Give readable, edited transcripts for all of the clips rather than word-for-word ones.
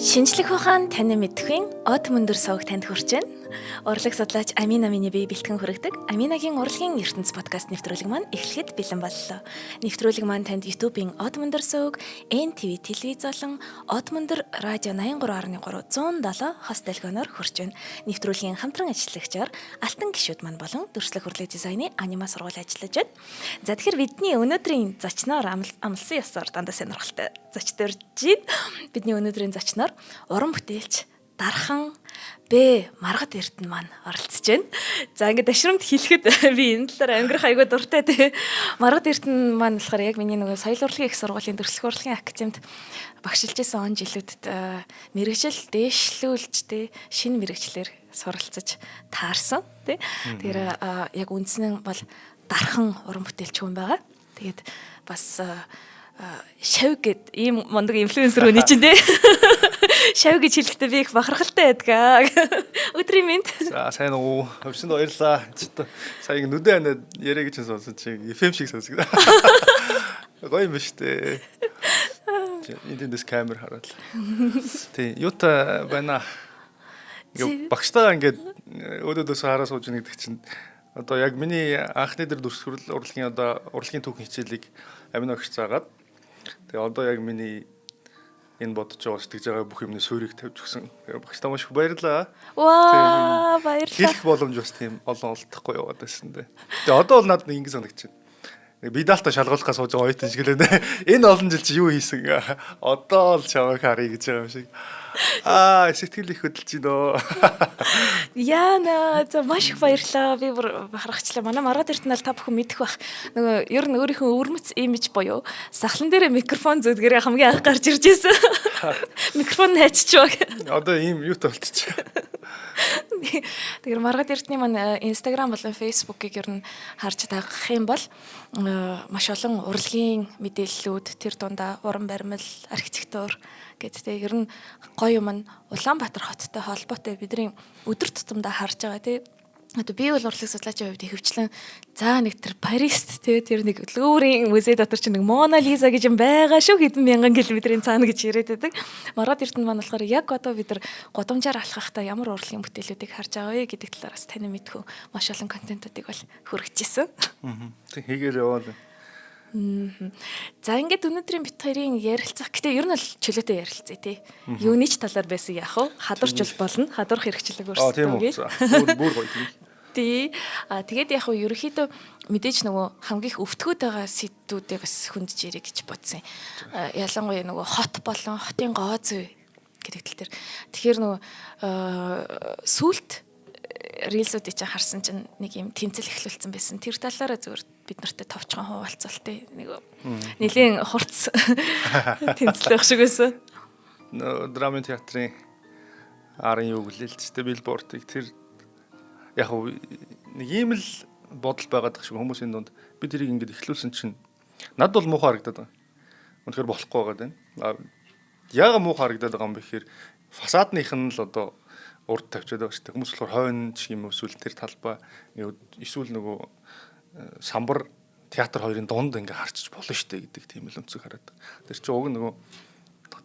Шинжлэх ухаан таны мэдхийн од мөндөр сувг танд хүрч байна. Урлаг судлаач Амина миний бие бэлтгэн хүргэдэг Аминагийн урлагийн ертөнц подкаст нэвтрүүлэг маань эхлэхэд бэлэн боллоо. Нэвтрүүлэг маань танд YouTube-ийн од мөндөр сувг, NTV телевиз болон од мөндөр радио 83.3 107 хост дэлгөөнөөр хүрч байна. Нэвтрүүлгийн хамтран ажиллагчаар Алтан гишүүд маань болон дүрслэх урлаг дизайны анима сургууль ажиллаж байна. За тэгэхээр бидний өнөөдрийн зочноор амлсан ёсоор дандаа сонирхолтой зочдорж байна. Бидний өнөөдрийн зочноор уран бүтээлч Дархан Маргад Эрдэнэ маань оролцож байна. За ингээд дашрамд хэлэхэд би энэ талаар ангирах айгүй дуртай тий. Маргад Эрдэнэ маань болохоор яг миний нөгөө соёл урлагийн их сургуулийн дүрслэх урлагийн академид багшилж байсан он жилүүдэд мэргэжил дээшлүүлж тий шинэ мэргэжлэр суралцаж таарсан тий. Тэгэхээр яг үндсэн нь бол Дархан уран бүтээлч хүн байгаа. Тэгээд бас шав гэд ийм мондөг инфлюенсер хүний чинь тий. Шав гэж хэлэхдээ би их бахархалтай байдгаа. Өдрийн мэнд. За сайн уу. Өвчнөд баярлаа. Сая нүдэн ханаад яриа гэж сонсон чи FM шиг сонсгоо. Гоё юм ба штэ. Эндээс камер хараад. Тий, юута байна. Багштайгаа ингээд өөдөөс хараа сууж ийн гэдэг чинь одоо яг миний анхны дээр дүрсгэрэл урлагийн урлагийн түүхэн хичээлийг амин огч заагаад тэгээ одоо яг миний энэ бодож байгаа сэтгэж байгаа бүх юмны суурийг тавьж өгсөн. Багштай маш их баярлалаа. Ваа, баярлалаа. Хэлэх боломж бас тийм олон олдохгүй яваад байсан дээ. Тэгээ одоо бол надад ингэ санагдаж байна. Би даалтаа шалгуулахаас сууж байгаа ойтон шиг л байна. Энэ олон жил чи юу хийсэн? Одоо л чамайг харъя гэж байгаа юм шиг. Сэтгэл их хөдөлж байна. Яна за маш их баярлалаа. Би бүр бахархчлаа. Манай Маргад Эрдэнэ бол та бүхэн мэдэх бах. Нөгөө ер нь өөрийнхөө өвөрмөц имиж буюу сахлан дээр микрофон зүдгэрээ хамгийн анх гарч ирж байсан. Микрофон хайччихваа. Одоо ийм юу толчч. Тэгэхээр Маргад Эрдэнэ маань Instagram болон Facebook-ыг ер нь харж дагах юм бол маш олон урлагийн мэдээллүүд тэр дундаа уран баримл, архитектур гэдэгтэй ер нь гоё юм нь Улаанбаатар хоттой холбоотой бидний өдөр тутамдаа харж байгаа тий. Одоо би бол урлаг судлаачийн хувьд ихэвчлэн за нэг тэр Парист тий тэр нэг Луврын музей дотор ч нэг Мона Лиза гэж юм байгаа шүү хэдэн мянган километрийн цаана гэж яриад байдаг. Маргад Эрдэнэ маань болохоор яг одоо бид нар годомжаар алхахдаа ямар урлагийн бүтээлүүдийг харж байгаа вэ гэдэг талаараас таны мэдхүү маш олон контентуудыг бол хүргэжсэн. Тэг хийгээр яваал. За ингээд өнөөдрийн бит хоёрын ярилцах гэтээ ер нь л чөлөөтэй ярилцъя тий. Юуны ч талаар байсан яах вэ? Хадварч бол болно. Хадварх хэрэгчлэг өөрсдөө үгүй. Бүр гоё тийм. Тий. Тэгээд яг нь ерөөхдөө мэдээж нөгөө хамгийн их өвтгөөд байгаа сэдвүүдээ бас хөндөж ирэх гэж бодсон. Ялангуяа нөгөө хот болон хотын гоо зүй гэдэг тал дээр. Тэгэхээр нөгөө сүулт рилсүүдийг чинь харсан чинь нэг юм тэмцэл эхлүүлсэн байсан. Тэр талаараа зүгээр бид нартай товчхон хуваалцвал тий. Нэг нэлийн хурц тэмцэл байх шиг байсан. Драмын театрын арын юу гэлэлч тэ билбордыг тэр яг нэг ийм л бодол байгаад байгаа шиг хүмүүсийн дунд би тэрийг ингэж эхлүүлсэн чинь надад бол муухай харагдаад байгаа. Үнэхээр болохгүй байгаа юм. Яага муухай харагдаад байгаа юм бэ гэхээр фасадных нь л одоо урд тавьчаад байгаа шүү дээ. Хүмүүс болохоор хойно ч юм эсвэл тэр талбай эсвэл нөгөө самбар театр хоёрын дунд ингээ харчиж болно шүү дээ гэдэг тийм л өнцөг хараад. Тэр чинь уг нөгөө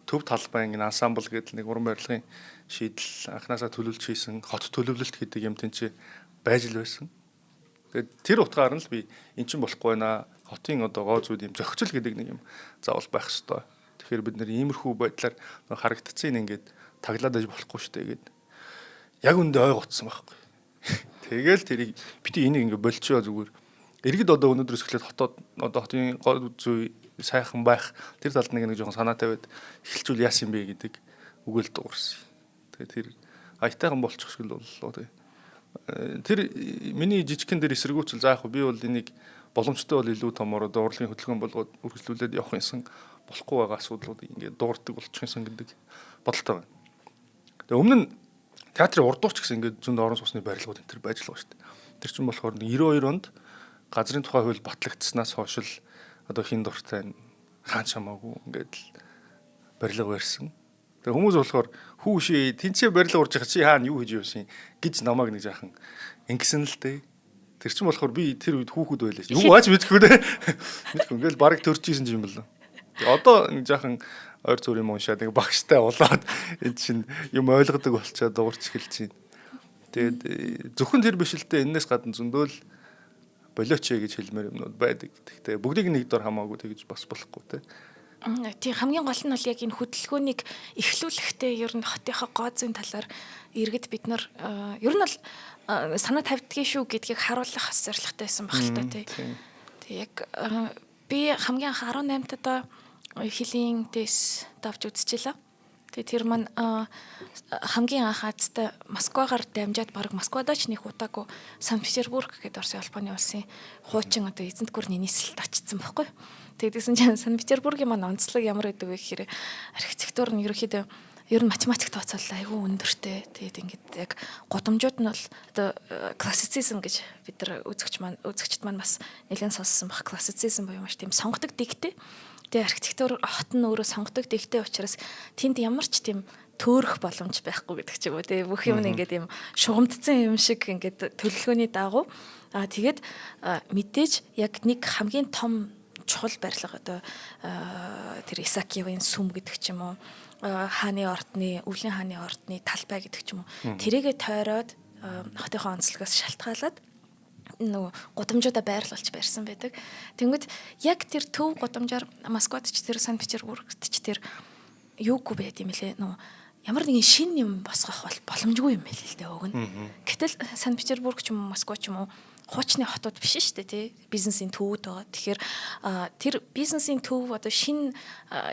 төв талбай ингээ ансамбл гэдэг нэг уран барилгын шийдэл анханасаа төлөвлөж хийсэн хот төлөвлөлт гэдэг юм тэнцээ байж л байсан. Тэгээд тэр утгаар нь л би эн чинь болохгүй байна. Хотын одоо гоо зүйд юм зохицол гэдэг нэг юм заавал байх ёстой. Тэгэхээр бид нэр иймэрхүү байдлаар харагдцсан ингээд таглаад байж болохгүй шүү дээ гэдэг. Яг үндэ ой гоцсон байхгүй. Тэгэл тэрийг бити энийг ингээ болчихоо зүгээр. Иргэд одоо өнөөдрөөс эхлээд хотод одоо хотын гоо зүй сайхан байх тэр талд нэг жоохон санаа тавиад эхэлжүүл яасан юм бэ гэдэг үгэл дуурсан. Тэгээ тэр аятайхан болчих шиг л боллоо. Тэр миний жижигхэн дээр эсэргүүцэл заах би бол энийг боломжтой бол илүү томор одоо урлагийн хөдөлгөөн болгоод үргэлжлүүлээд явах юмсан болохгүй байгаа асуудлуудыг ингээд дуурдаг болчих юмсан гэдэг бодолтой байна. Тэгээ өмнө нь театрын урдууч гэсэн ингээд зөнд орон сууцны барилгууд энэ төр байж л байгаа шүү дээ. Тэр чинь болохоор 92 онд газрын тухай хууль батлагдсанаас хойш л одоо хин дуртай хаан чамаагүй ингээд л барилга барьсан. Тэгээ хүмүүс болохоор хүүшээ тэнцээ барилга урж байгаа чи хаана юу хийж явсан гэж намайг нэг жаахан ингэсэн л дээ. Тэр чинь болохоор би тэр үед хүүхэд байлаа. Юу ааж мэдхгүй дээ. Мэдгүй ингээл бараг төрчихсэн юм болоо. Одоо нэг жаахан ойр зүр юм уншаад нэг багштай улаад энэ чинь юм ойлгодог болчоод дуурч эхэлж байна. Тэгээд зөвхөн тэр биш л дээ энэс гадна зөндөл болооч гэж хэлмээр юмнууд байдаг. Гэхдээ бүгдийг нэг дор хамаагүй тэгж бас болохгүй те. Тийм хамгийн гол нь бол яг энэ хөдөлгөөнийг эхлүүлэхдээ ер нь хотынхаа гоо зүйн талаар иргэд бид нар ер нь бол санаа тавьдгийн шүү гэдгийг харуулах зорилготой байсан баг л та тий. Тэг яг би хамгийн анх 18 тада хилийн дэс давж үзчихлээ. Тэгээ тэр маань хамгийн анх Азтай Москвагаар дамжаад баг Москвадаа ч нэг удаагүй Санкт-Петербург гэдэг Оросын албаны улсын хуучин одоо эзэнт гүрний нийслэлд очсон байхгүй. Тэгдэгсэн чинь Санкт-Петербургийн маань онцлог ямар байдаг вэ гэхээр архитектур нь ерөөхдөө ер нь математик тооцоолол айгүй өндөртэй. Тэгээд ингээд яг гудамжууд нь бол одоо классицизм гэж бид нар үзэгчд маань бас нэлээд сонссон баг. Классицизм буюу маш тийм сонгодог дэгтэй. Тэгээ архитектур хот нь өөрөө сонгодог дэгтэй учраас тэнд ямар ч тийм төөрөх боломж байхгүй гэдэг ч юм уу тий бүх юм ингээд юм шугамдсан юм шиг ингээд төлөвлөгөөний дагуу тэгээд мэдээж яг нэг хамгийн том чухал барилга одоо тэр Исаакиевын сүм гэдэг ч юм уу хааны ордны өвлийн хааны ордны талбай гэдэг ч юм уу тэрийгэ тойроод хотынхоо онцлогоос шалтгаалаад нөгөө гудамжуудаа байрлуулж барьсан байдаг. Тэнгүүд яг тэр төв гудамжаар Москвад ч тэр Санкт-Петербургт ч тэр юугүй байд юм лээ. Нөгөө ямар нэгэн шин юм босгох боломжгүй юм байл л дээ уг нь. Гэтэл Санкт-Петербург ч юм уу Москва ч юм уу хуучны хотууд биш шүү дээ тий. Бизнесийн төвүүд байгаа. Тэгэхээр тэр бизнесийн төв одоо шин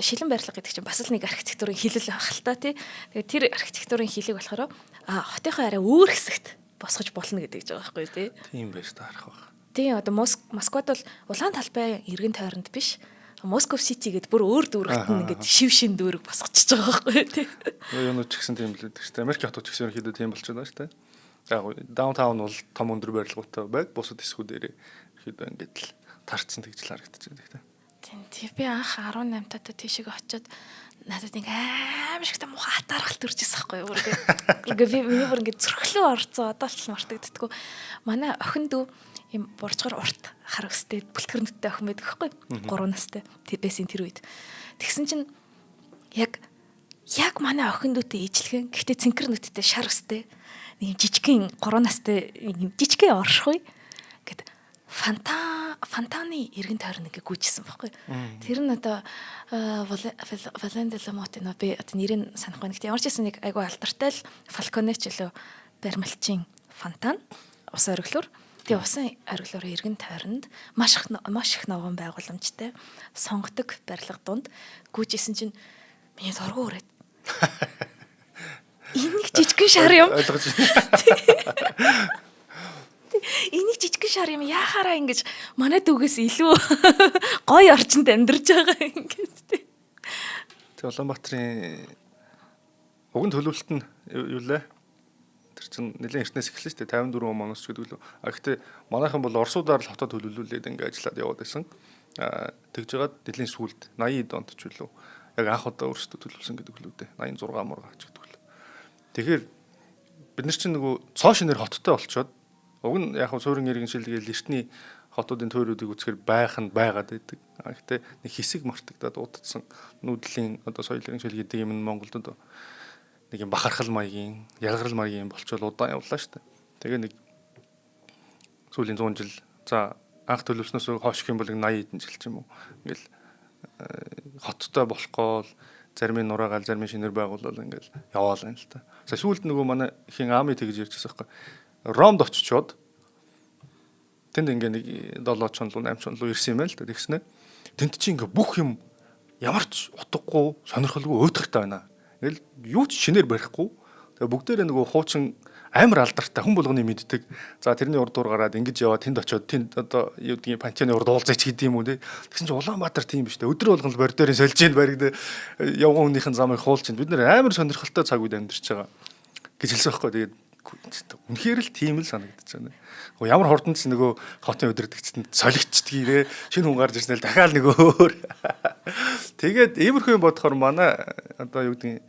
шилэн барилга гэдэг чинь бас л нэг архитектурын хилэл байх л та тий. Тэгээд тэр архитектурын хилэг болохоор хотынхоо арай өөр хэсэгт босгож болно гэдэг ч байгаа байхгүй тий. Тийм байж таарах баг. Тийм одоо Москвад бол улаан талбай эргэн тойронд биш. Москов Сити гэдэг бүр өөр дүүрэгт нь ингээд шив шин дүүрэг босгочихж байгаа байхгүй тий. Юунууд ч гэсэн тийм л байдаг шүү дээ. Америк хотууд ч гэсэн ерөнхийдөө тийм болж байна шүү дээ. Яг даунтаун бол том өндөр барилгуудтай байг. Бусад хэсгүүдээр ерөнхийдөө ингээд л тарцсан тэгжл харагдчихдаг тий. Тийм би анх 18 тата тийшээ очиод надад нэг аим шиг муухай хатаархал төрж ирсэн байхгүй юу. Ингээ би миний бүр ингээ зөрхлөө орцоо одоо ч мартагддаггүй. Манай охин дүү им бурчгар урт хар өстэй бүлтгэрнүүдтэй охин байдаг байхгүй юу. 3 настай байсан тэр үед. Тэгсэн чинь яг манай охин дүүтэй ижлэгэн гэхдээ цэнхэр нүдтэй шар өстэй нэг жижигхэн 3 настай жижигхэн оршихуй гэд фонтаны эргэн тойрон ингээ гүйжсэн байхгүй. Тэр нь одоо Вален де Ламот нөө би одоо нэрийг санахгүй нэг ямар ч гэсэн нэг айгу алдартай л Фалконе ч лөө баримлчин фонтан ус ориглоор. Тэгээ усан ориглоор эргэн тойронд маш их ногоон байгууламжтай сонгодог барилга дунд гүйжсэн чинь миний дургу өрөөд энийг жижигхэн шар юм. Ойлгож байна. Энийг жижигхэн шар юм яхаараа ингэж манай дүүгээс илүү гоё орчинд амьдарч байгаа ингэж тий. Тэг Улаанбаатарын уган төлөвлөлт нь юу лээ? Тэр чинь нэлээд эртнээс эхэлсэн шүү дээ 54 оноос ч гэдэг лөө. Гэхдээ манайхан бол Оросуудаар л хотод төлөвлүүлээд ингээ ажиллаад яваад байсан. Тэгж жагаад нэлийн сүүлд 80 онд ч үлээ. Яг анх удаа өөрсдөө төлөвлөсөн гэдэг лөө дээ. 86 мурга ч гэдэг лөө. Тэгэхээр бид нар чинь нөгөө цоо шинээр хоттой болчоод уг нь яг суурин иргэн шилгээл эртний хотуудын төөрүүдийг үзэхээр байх нь байгаад байдаг. Гэхдээ нэг хэсэг мартагдаад уудтсан нүүдлийн одоо соёлын шил гэдэг юм Монголд нэг юм бахархал маягийн, ялгарл маягийн болчоод удаан явлаа шүү дээ. Тэгээ нэг сүүлийн 100 жил за анх төлөвснөөс хойш юм бол 80 хэдэн жил ч юм уу. Ингээл хоттой болохгүй зарим нь нураагаал зарим нь шинээр байгуулвал ингээл яваал юм л та. За сүүлд нөгөө манай ихийн аами тэгж ярьчихсан байхгүй. Ромд очичоод тэнд ингээ нэг 7 чонлуу 8 чонлуу ирсэн юм байл та тэгснэ. Тэнд чи ингээ бүх юм ямар ч утгагүй сонирхолгүй өөдөртэй байна. Ингээл юу ч шинээр барихгүй. Тэгээ бүгдээрээ нөгөө хуучин амар алдартай хүн болгоны мэддэг. За тэрний урд дуур гараад ингэж яваад тэнд очиод тэнд одоо юу гэдгийг пантеоны урд уулзаач гэдэг юм уу те. Тэгсэн чинь Улаанбаатар тийм биш те. Өдөр болгон барь дээрээ сольж ийн баригд явган хүнийхэн замыг хуулж ийн. Бид нэр амар сонирхолтой цаг үед амьдарч байгаа гэж хэлсэн байхгүй. Тэгээд үнэхээр л тийм л санагдаж байна. Ямар хурдан ч нөгөө хотын өдөртөгчдөнд солигчдгийг шинэ хүн гарч ирснээр дахиад нэг өөр. Тэгээд иймэрхүү юм бодохоор манай одоо юу гэдгийг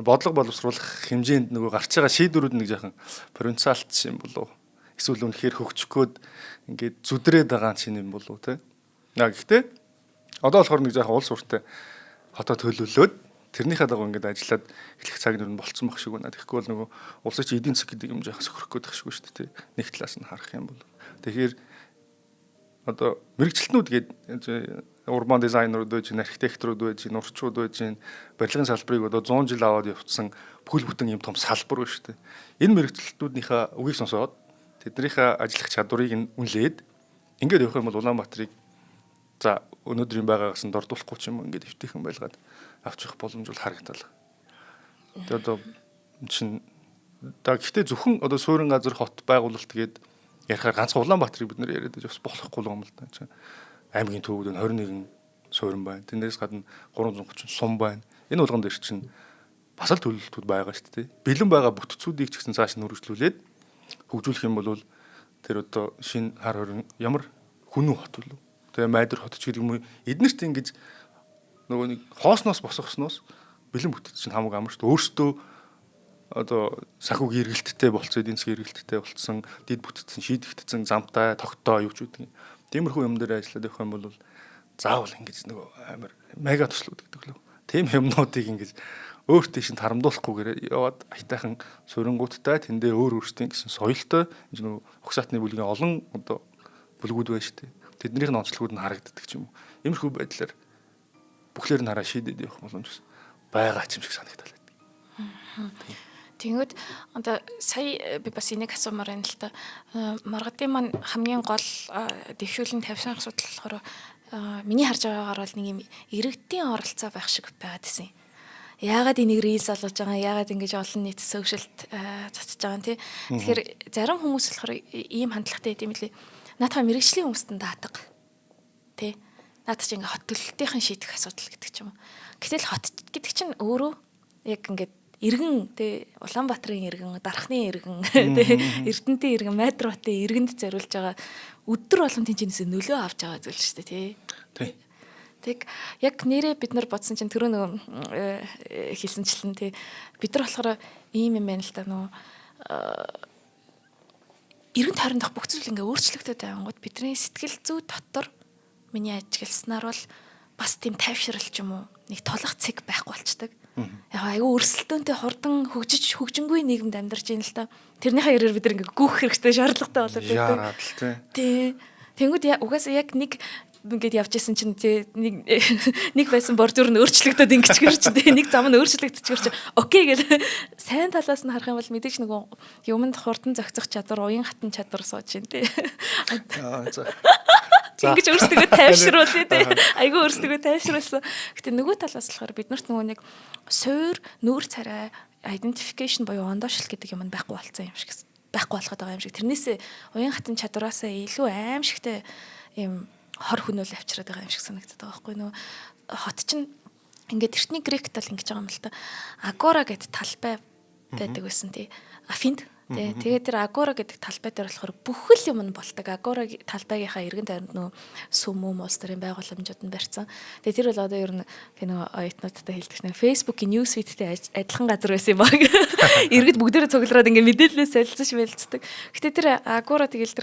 бодлого боловсруулах хэмжээнд нөгөө гарч байгаа шийдвэрүүд нэг жоохон провинциалч юм болов. Эсвэл үнэхээр хөгжих гээд ингээд зүдрээд байгаа чинь юм болов те. Гэхдээ одоо болохоор нэг жоохон улс уртай хотоо төлөвлөөд тэрнийхээ дагуу ингээд ажиллаад эхлэх цаг нь болцсон байх шиг байна. Тэгэхгүй бол нөгөө улсын чинь эдийн засаг гэдэг юм жахас хөрөх гээд байх шиг шүү дээ. Нэг талаас нь харах юм бол. Тэгэхээр одоо мэрэгчлэтнүүд гээд урбан дизайнерууд байж, архитекторууд байж, урчууд байж, барилгын салбарыг одоо 100 жил аваад явцсан бүхэл бүтэн юм том салбар байна шүү дээ. Энэ мэрэгчлэтнүүдийнхээ үгийг сонсоод тэднийхээ ажиллах чадварыг нь үнэлээд ингээд явах юм бол Улаанбаатарыг за өнөөдрийн байгаагаас нь дордуулахгүй ч юм ингээд эвтэйхэн байлгаад авчих боломж бол харагдал. Тэгээд одоо чинь гэхдээ зөвхөн одоо суурин газар хот байгуулалт гээд ярихаар ганцхан Улаанбаатарыг бид нэр яриад бас болохгүй юм л да. Аймгийн төвүүд нь 21 суурин байна. Тэндээс гадна 330 сум байна. Энэ болгон дээр чинь бас л төлөвлөлтүүд байгаа шүү дээ. Бэлэн байгаа бүтцүүдийг ч гэсэн цааш нь үргэлжлүүлээд хөгжүүлэх юм бол тэр одоо шинэ хар хорин ямар хүнүү хот вэ? Тэгээ майдар хот ч гэдэг юм уу эднэрт ингэж нөгөө нэг хоосноос босгосноос бэлэн бүтц чинь хамаагүй амар шүү дээ. Өөртөө одоо сахиугийн эргэлттэй болцсон, эдийн засгийн эргэлттэй болцсон, дид бүтцэн шийдэгдсэн, замтай, тогтоо юу ч үгүй. Тиймэрхүү юм дээр ажиллаад явах юм бол заавал ингэж нөгөө амар мега туслууд гэдэг лөө. Тийм юмнуудыг ингэж өөртөө шин тарамдуулахгүйгээр яваад айтайхан сурингуудтай тэндээ өөр өөрсдийн гэсэн соёлтой нөгөө угсаатны бүлгийн олон одоо бүлгүүд байна шүү дээ. Тэднийх нь онцлогуд нь харагддаг ч юм уу. Иймэрхүү байдлаар бүхлээр нь хараа шийдээд явах боломж байгаа ч юм шиг санагдал байдаг. Тэгвэл одоо сая би бас энийг асуумаар байна л та. Маргадын маань хамгийн гол дэвшүүлэн тавьсан асуудал болохоор миний харж байгаагаар бол нэг юм иргэдийн оролцоо байх шиг байгаад байсан юм. Яагаад энийг рилс олгож байгаа, яагаад ингэж олон нийт сошиалт цацж байгаа юм тий. Тэгэхээр зарим хүмүүс болохоор ийм хандлагатай гэдэм билээ. Наадхаа мэрэгжлийн хүмүүст нь даатга. Тий. Наад чи ингээ хот төлөлтийн шийдэх асуудал гэдэг ч юм уу. Гэтэл хот гэдэг чинь өөрөө яг ингээд иргэн тий Улаанбаатарын иргэн, Дархны иргэн тий Эрдэнэтийн иргэн, Майдратын иргэнд зориулж байгаа өдөр болгон тэнцэнээс нөлөө авч байгаа зүйл шүү дээ тий. Тий. Тэг яг нэрээ бид нар бодсон чинь түрүү нөгөө хэлсэнчлэн тий бид нар болохоор ийм юм байна л да нөгөө иргэн тойрон дах бүх зүйл ингээ өөрчлөгдөд байнгут бидний сэтгэл зүй дотор миний ажигласнаар бол бас тийм тайвшрал ч юм уу нэг толох цэг байхгүй болчдаг. Яг айгүй өрсөлдөөнтэй хурдан хөгжингүй нийгэмд амьдарч байна л та. Тэрнийхээ ярээр бид нар ингээ гүөх хэрэгтэй шаардлагатай болоод байдаг. Яарад л тий. Тэнгүүд угаасаа яг нэг ингээд явж исэн чинь нэг байсан бордюр нь өөрчлөгдөд ингэж гэрч тий нэг зам нь өөрчлөгдөж окей гэл сайн талаас нь харах юм бол мэдээж нөгөө юмд хурдан зохицох чадвар, уян хатан чадвар сууж байна тий. За ингэж өөрсдөө тайвшруулъя тий. Айгүй өөрсдөө тайвшруулсан. Гэтэ нөгөө талаас болохоор бид нарт нөгөө нэг суур, нүүр царай, identification буюу ондоошил гэдэг юм байхгүй болцсон юм шиг байхгүй болгоод байгаа юм шиг. Тэрнээсээ уян хатан чадвараасаа илүү аимшигтэй юм хор хөнөөл авчираад байгаа юм шиг санагдаад байгаа байхгүй нөө хот чинь ингээд эртний грект бол ингэж байгаа юм л та агора гэдэг талбай байдаг байсан тий афинд тий тэгээд тэр агора гэдэг талбай дээр болохоор бүхэл юм нь болдог агора талбайгийнхаа эргэн тойронд нөө сүм улс төрийн байгууламжууд нь барьсан тэгээд тэр бол одоо ер нь кино оюутнуудтай хэлдэг нэг фейсбુકийн ньюс фидтэй адилхан газар байсан юм баг иргэд бүгдээрээ цуглараад ингээд мэдээлэлээ солилцож байлцдаг гэтээ тэр агора тэгэл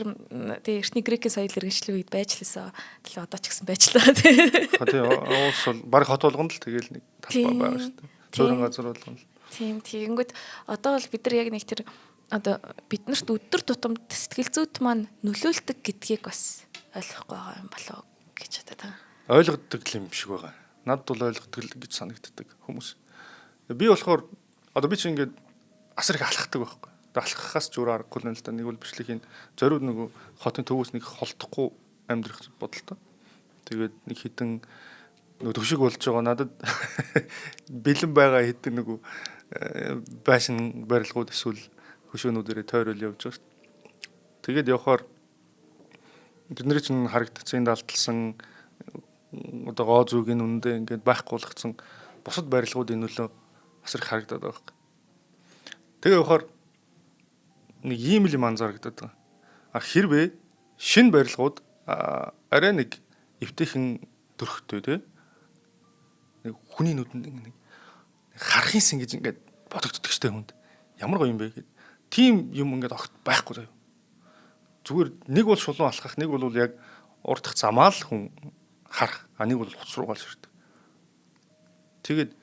тэр эртний грекийн соёл иргэншлийн үед байж лээсэн тэгэл одоо ч гэсэн байж лаа тий уус бол баг хот болгонд л тэгэл нэг талбай байгаа шүү дээ зөөрөн газар болгоно тийм тэгэнгүүт одоо бол бид нар яг нэг тэр одоо биднэрт өдөр тутамд сэтгэл зүйд маань нөлөөлдөг гэдгийг бас ойлгохгүй байгаа юм болоо гэж бодоод байгаа. Ойлгодог юм шиг байгаа. Надд бол ойлгодог гэж санагддаг хүмүүс. Би болохоор одоо би чи ингээд асар их алхахдаг байхгүй. Алхахаас ч өөр аргагүй л та нэг бол бичлэгийн зориуд нөгөө хотын төвөөс нэг холдохгүй амьдрах бодолтой. Тэгээд нэг хитэн нөгөө төвшиг болж байгаа надад бэлэн байгаа хитэн нөгөө байшин барилгууд эсвэл хөшөөнүүдээрээ тойрол явж байгаа шүү дээ. Тэгээд явахаар бидний чинь харагдсан даалталсан одоо гоо зүгийн үндэ ингээд байхгүй болгоцсон бусад барилгуудын нөлөө асар их харагдаад байгаа юм. Тэгээ явахаар нэг ийм л юм анзаарагдаад байгаа. Хэрвээ шинэ барилгууд арай нэг эвтэйхэн төрхтэй тий нэг хүний нүдэнд нэг харахынс ингэж ингээд бодогддог штэ хүнд. Ямар гоё юм бэ гэхэд тийм юм ингээд огт байхгүй заяа. Зүгээр нэг бол шулуун алхах, нэг бол яг урдах замаа л хүн харах, а нэг бол утас руугаал ширдэг. Тэгээд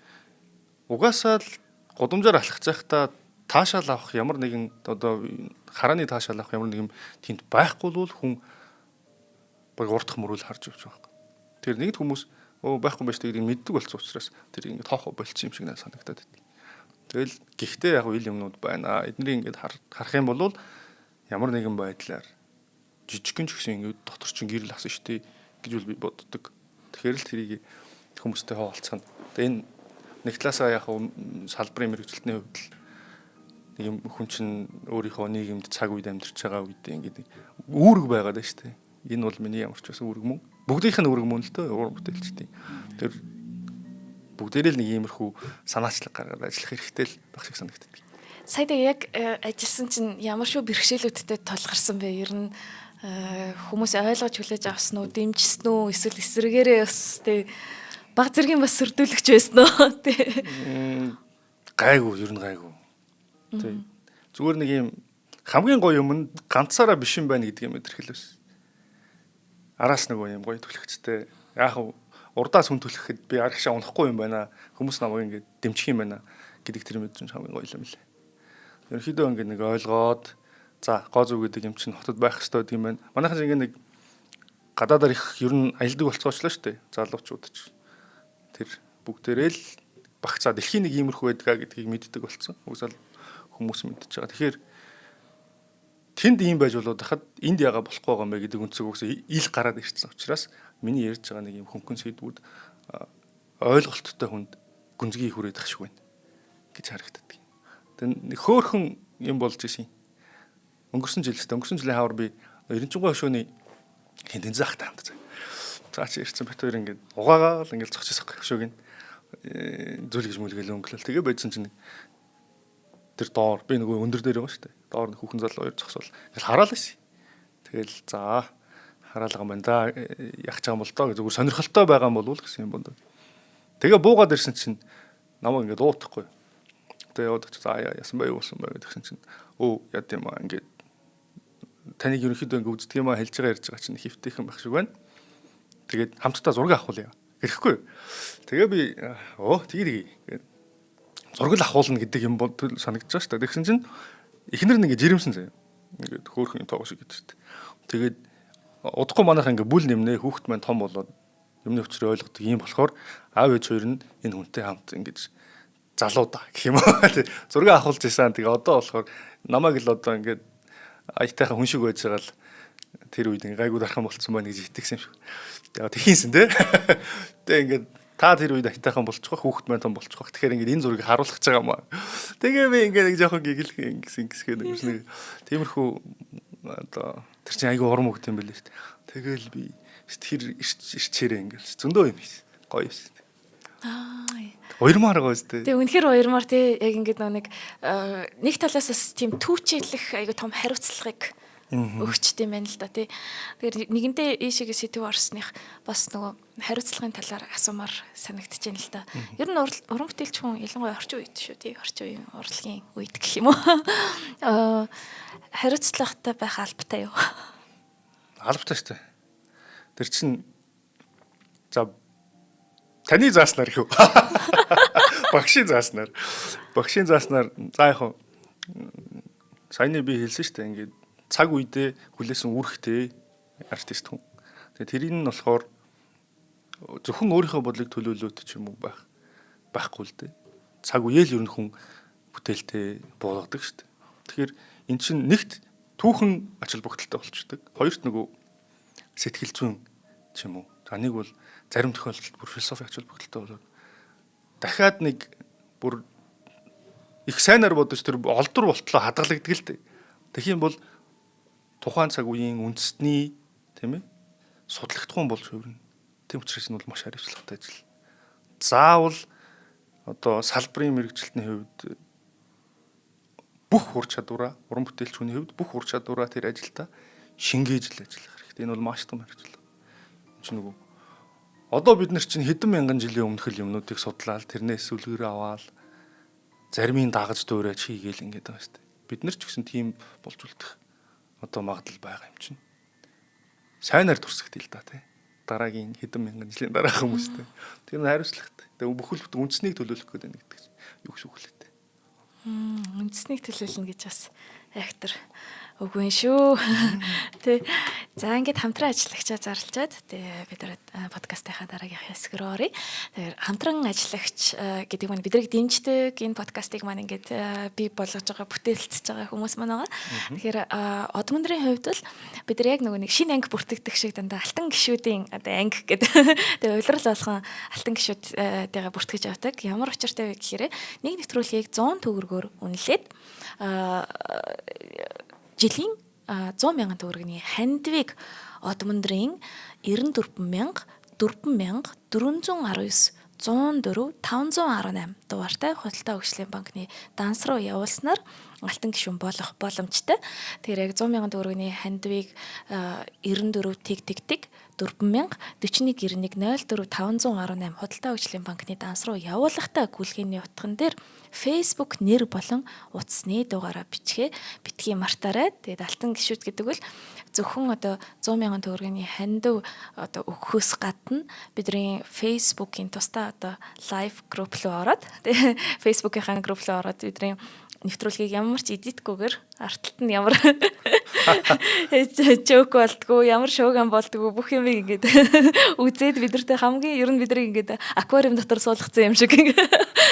угаасаа л гудамжаар алхах цайхтаа таашаал авах ямар нэгэн одоо харааны таашаал авах ямар нэгэн тэнд байхгүй бол хүн баг урдах мөрөөл харж явж байгаа. Тэр нэгд хүмүүс байхгүй байж тэгээд мэддэг болсон учраас тэр ингээд тоохоо болцсон юм шиг надад санагдаад байна. Тэгэл гэхдээ яг үйл юмнууд байна. Эднийг ингээд харах юм бол ямар нэгэн байдлаар жижигхэн ч гэсэн ингээд дотор чин гэрэл асан штэ гэж би боддог. Тэгэхээр л тэрийг хүмүүстэй хуваалцах нь. Тэгээ энэ нэг талаасаа яг салбарын мэрэгчлэлтний хувьд л нэг юм хүн чинь өөрийнхөө нийгэмд цаг үед амьдарч байгаа үед ингээд үүрэг байгаад байна штэ. Энэ бол миний ямар ч байсан үүрэг мөн. Бүгдийнх нь үүрэг мөн л дөө уран бүтээлчдийн. Тэр бүгдээрээ л нэг иймэрхүү санаачлаг гаргаад ажиллах хэрэгтэй л баг шиг санагддаг. Сая яг ажилласан чинь ямар шүү бэрхшээлүүдтэй тулгарсан бэ? Ер нь хүмүүс ойлгож хүлээж авсан уу, дэмжсэн үү, эсвэл эсрэгээрээ бас тий баг зэргийн бас сөрдүүлэгч байсан уу тий. Гайгүй, ер нь гайгүй. Тий. Зүгээр нэг юм хамгийн гоё юм нь ганцаараа биш юм байна гэдэг юм өдрхөл байсан. Араас нэг юм гоё түлхэгчтэй. Яг урдаас хүн түлхэхэд би арагшаа унахгүй юм байна. Хүмүүс намайг ингээд дэмжих юм байна гэдэг тэр мэдрэмж хамгийн гоё юм лээ. Ерөнхийдөө ингээд нэг ойлгоод за гоо зүг гэдэг юм чинь хотод байх хэрэгтэй гэдэг юм байна. Манайхан ингээд нэг гадаадаар их ер нь аялдаг болцоочлоо шүү дээ. Залуучууд ч тэр бүгдээрээ л багцаа дэлхийн нэг иймэрхүү байдгаа гэдгийг мэддэг болцсон. Угсаал хүмүүс мэдчихэж байгаа. Тэгэхээр тэнд ийм байж болоод хахад энд яага болохгүй байгаа юм бэ гэдэг үнцэг үгсээ ил гараад ирсэн учраас миний ярьж байгаа нэг юм хөнгөн сэдвүүд ойлголттой хүнд гүнзгий хүрээд ах шиг байна гэж харагддаг. Тэгээ хөөхөн юм болж исэн. Өнгөрсөн жилийн хавар би 93 хошооны хинтэн заахтай хамт заа. За чи ирсэн бит хоёр ингээд угаагаал ингээд зогчихсон хошоог нь зүлгэж мүлгээл өнгөлөл. Тэгээ байдсан чинь тэр доор би нөгөө өндөр дээр байгаа шүү дээ. Доор нэг хүүхэн залуу хоёр зогсвол ингээл хараал байсан. Тэгэл за хараалгаа байна да ягч байгаа юм бол доо зүгээр сонирхолтой байгаа юм болов гэсэн юм бондоо. Тэгээ буугаад ирсэн чинь намайг ингээд уутахгүй. Тэгээ яваад чи за яасан бай гэдгсэн чинь яд юм аа ингээд таныг ерөнхийдөө ингээд үздэг юм аа хэлж байгаа ярьж байгаа чинь хөвтэйхэн байх шиг байна. Тэгээд хамтдаа зураг авахулъя. Ирэхгүй. Тэгээ би тэгээ зураг л авахулна гэдэг юм бол санагдаж байгаа шүү дээ. Тэгсэн чинь эхнэр нэг жирэмсэн заяа. Ингээд хөөхөн тоогоо шиг гэдэг шүү дээ. Тэгээд удахгүй манайх ингээд бүл нэмнэ хүүхэд маань том болоод юмны учрыг ойлгодог юм болохоор аав ээж хоёр нь энэ хүнтэй хамт ингээд залуу да гэх юм аа. Зураг авахулж ийсэн. Тэгээ одоо болохоор намайг л одоо ингээд аятайхан хүн шиг байж байгаа л тэр үед гайгүй дархан болцсон байна гэж итгэсэн юм шиг. Тэгээ тхийнсэн тий. Тэгээ ингээд та тэр үед аятайхан болчихох хүүхэд маань том болчихох. Тэгэхээр ингээд энэ зургийг харуулах гэж байгаа юм аа. Тэгээ би ингээд нэг жоохон гэгэл гисэн нэг тиймэрхүү одоо тэр чинь айгүй урам өгд юм байл шүү дээ. Тэгээл би тэр ирчээрээ ингээд зөндөө юм хийсэн. Гоё юм. Уярмаар байгаа үстэй. Тэгээ үнэхээр уярмаар тий яг ингээд нэг талаас бас тийм түүчээлэх айгүй том хариуцлагыг өгчт юм байна л да тий. Тэгэхээр нэгэнтээ ийшээгээ сэтгүү орсных бас нөгөө хариуцлагын талаар асуумаар санагдаж байна л да. Ер нь уран бүтээлч хүн ялангуяа орчин үед шүү тий. Орчин үеийн урлагийн үед гэх юм уу. Хариуцлагатай байх албатай юу? Албатай шүү дээ. Тэр чинь за таны зааснаар юу? Багшийн зааснаар за яг саяны би хэлсэн шүү дээ ингээд цаг үедээ хүлээсэн үүрэгтэй артист хүн. Тэгээ тэрийг нь болохоор зөвхөн өөрийнхөө бодлыг төлөөлөөд ч юм уу байхгүй л дээ. Цаг үеэ л ер нь хүн бүтээлтэй буулгадаг шүү дээ. Тэгэхээр эн чинь нэгт түүхэн ач холбогдолтой болчдөг. Хоёрт нөгөө сэтгэл зүйн ч юм уу. За нэг бол зарим тохиолдолд бүр философи ач холбогдолтой болоод дахиад нэг бүр их сайнаар бодож тэр олдор болтлоо хадгалагддаг л дээ. Тэгэх юм бол тухайн цаг үеийн үндэсний тийм ээ судлагдахгүй болж хувирна. Тийм учраас энэ бол маш хариуцлагатай ажил. Заавал одоо салбарын мэрэгчлэлтний хувьд бүх ур чадвараа уран бүтээлч хүний хувьд бүх ур чадвараа тэр ажилдаа шингээж л ажиллах хэрэгтэй. Энэ бол маш том хариуцлага. Энд чинь нөгөө одоо бид нар чинь хэдэн мянган жилийн өмнөх юмнуудыг судлаад тэрнээс үлгэр аваад заримыг дагаж дуурайж хийгээл ингээд байгаа шүү дээ. Бид нар ч гэсэн тийм болж үлдэх одоо магадлал байгаа юм чинь. Сайнаар турсагт л да тий. дараагийн хэдэн мянган жилийн дараа хүмүүстэй. Тэр нь хариуцлагатай. Тэгээ бүхэл бүтэн үндэснийг төлөөлөх гэдэг нь гэдэг чинь юу гэсэн үг л дээ. Үндэснийг төлөөлнө гэж бас актер үгүй шүү. Тэ. За ингээд хамтран ажиллагчаа зарлчаад тэгээ бид подкастынхаа дараагийн хэсэг рүү оръё. Тэгэхээр хамтран ажиллагч гэдэг нь бидрийг дэмждэг энэ подкастыг маань ингээд бий болгож байгаа бүтээлцэж байгаа хүмүүс маань байгаа. Тэгэхээр Одмондрын хувьд бол бид нар яг нөгөө нэг шинэ анги бүртгэдэг шиг дандаа алтан гишүүдийн одоо анги гэдэг тэгээ улирал болгон алтан гишүүдтэйгээ бүртгэж явдаг. Ямар учиртай вэ гэхээр нэг нэвтрүүлгийг 100 төгрөгөөр үнэлээд жилийн 100,000 төгрөгийн хандивыг Одмондрын 94,419 104,518 дугаартай худалдаа хөгжлийн банкны данс руу явуулснаар алтан гишүүн болох боломжтой. Тэгэхээр яг 100,000 төгрөгийн хандивыг 94 тэг 4,041,91,04,518 худалдаа хөгжлийн банкны данс руу явуулахдаа гүйлгээний утган дээр Facebook нэр болон утасны дугаараа битгий мартаарай. Тэгээд алтан гишүүд гэдэг бол зөвхөн одоо 100,000 төгрөгийн хандив одоо өгөхөөс гадна бидний Facebook-ийн тусдаа одоо лайв групп руу ороод тэгээд Facebook-ийн групп руу ороод бидний нэвтрүүлгийг ямар ч эдитгүйгээр артталт нь ямар жоок болдгоо, ямар шоуган болдгоо бүх юм ингээд үзээд бидэртэй хамгийн ер нь бидрийг ингээд аквариум дотор суулгацсан юм шиг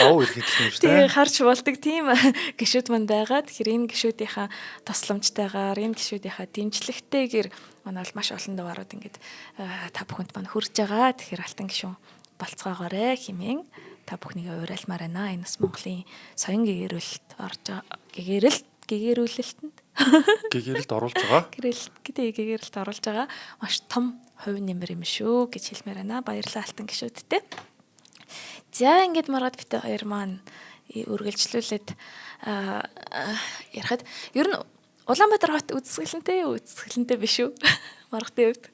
Оо ихэд юм шүү дээ. Тэгээ харж болдог тийм гишүүд манд байгаа. Тэгэхээр энэ гишүүдийнхаа тусламжтайгаар, энэ гишүүдийнхаа дэмжлэгтэйгээр манай бол маш олон дугаарууд ингээд та бүхэнд маань хүрж байгаа. Тэгэхээр алтан гишүүн болцгоогоорой хэмээн та бүхнийг уриалмаар байна. Энэ бас Монголын соён гэгэрүүлэлт гэгэрүүлэлтэнд Гэгэрэлд оруулж байгаа. Гэгэрэлд оруулж байгаа маш том хувь нэмэр юм шүү гэж хэлмээр байна. Баярлалаа алтан гишүүдтэй. За ингээд маргаад бит хоёр маань үргэлжлүүлээд ярахад ер нь Улаанбаатар хот үзэсгэлэнтэй биш үү? Маргатын хувьд.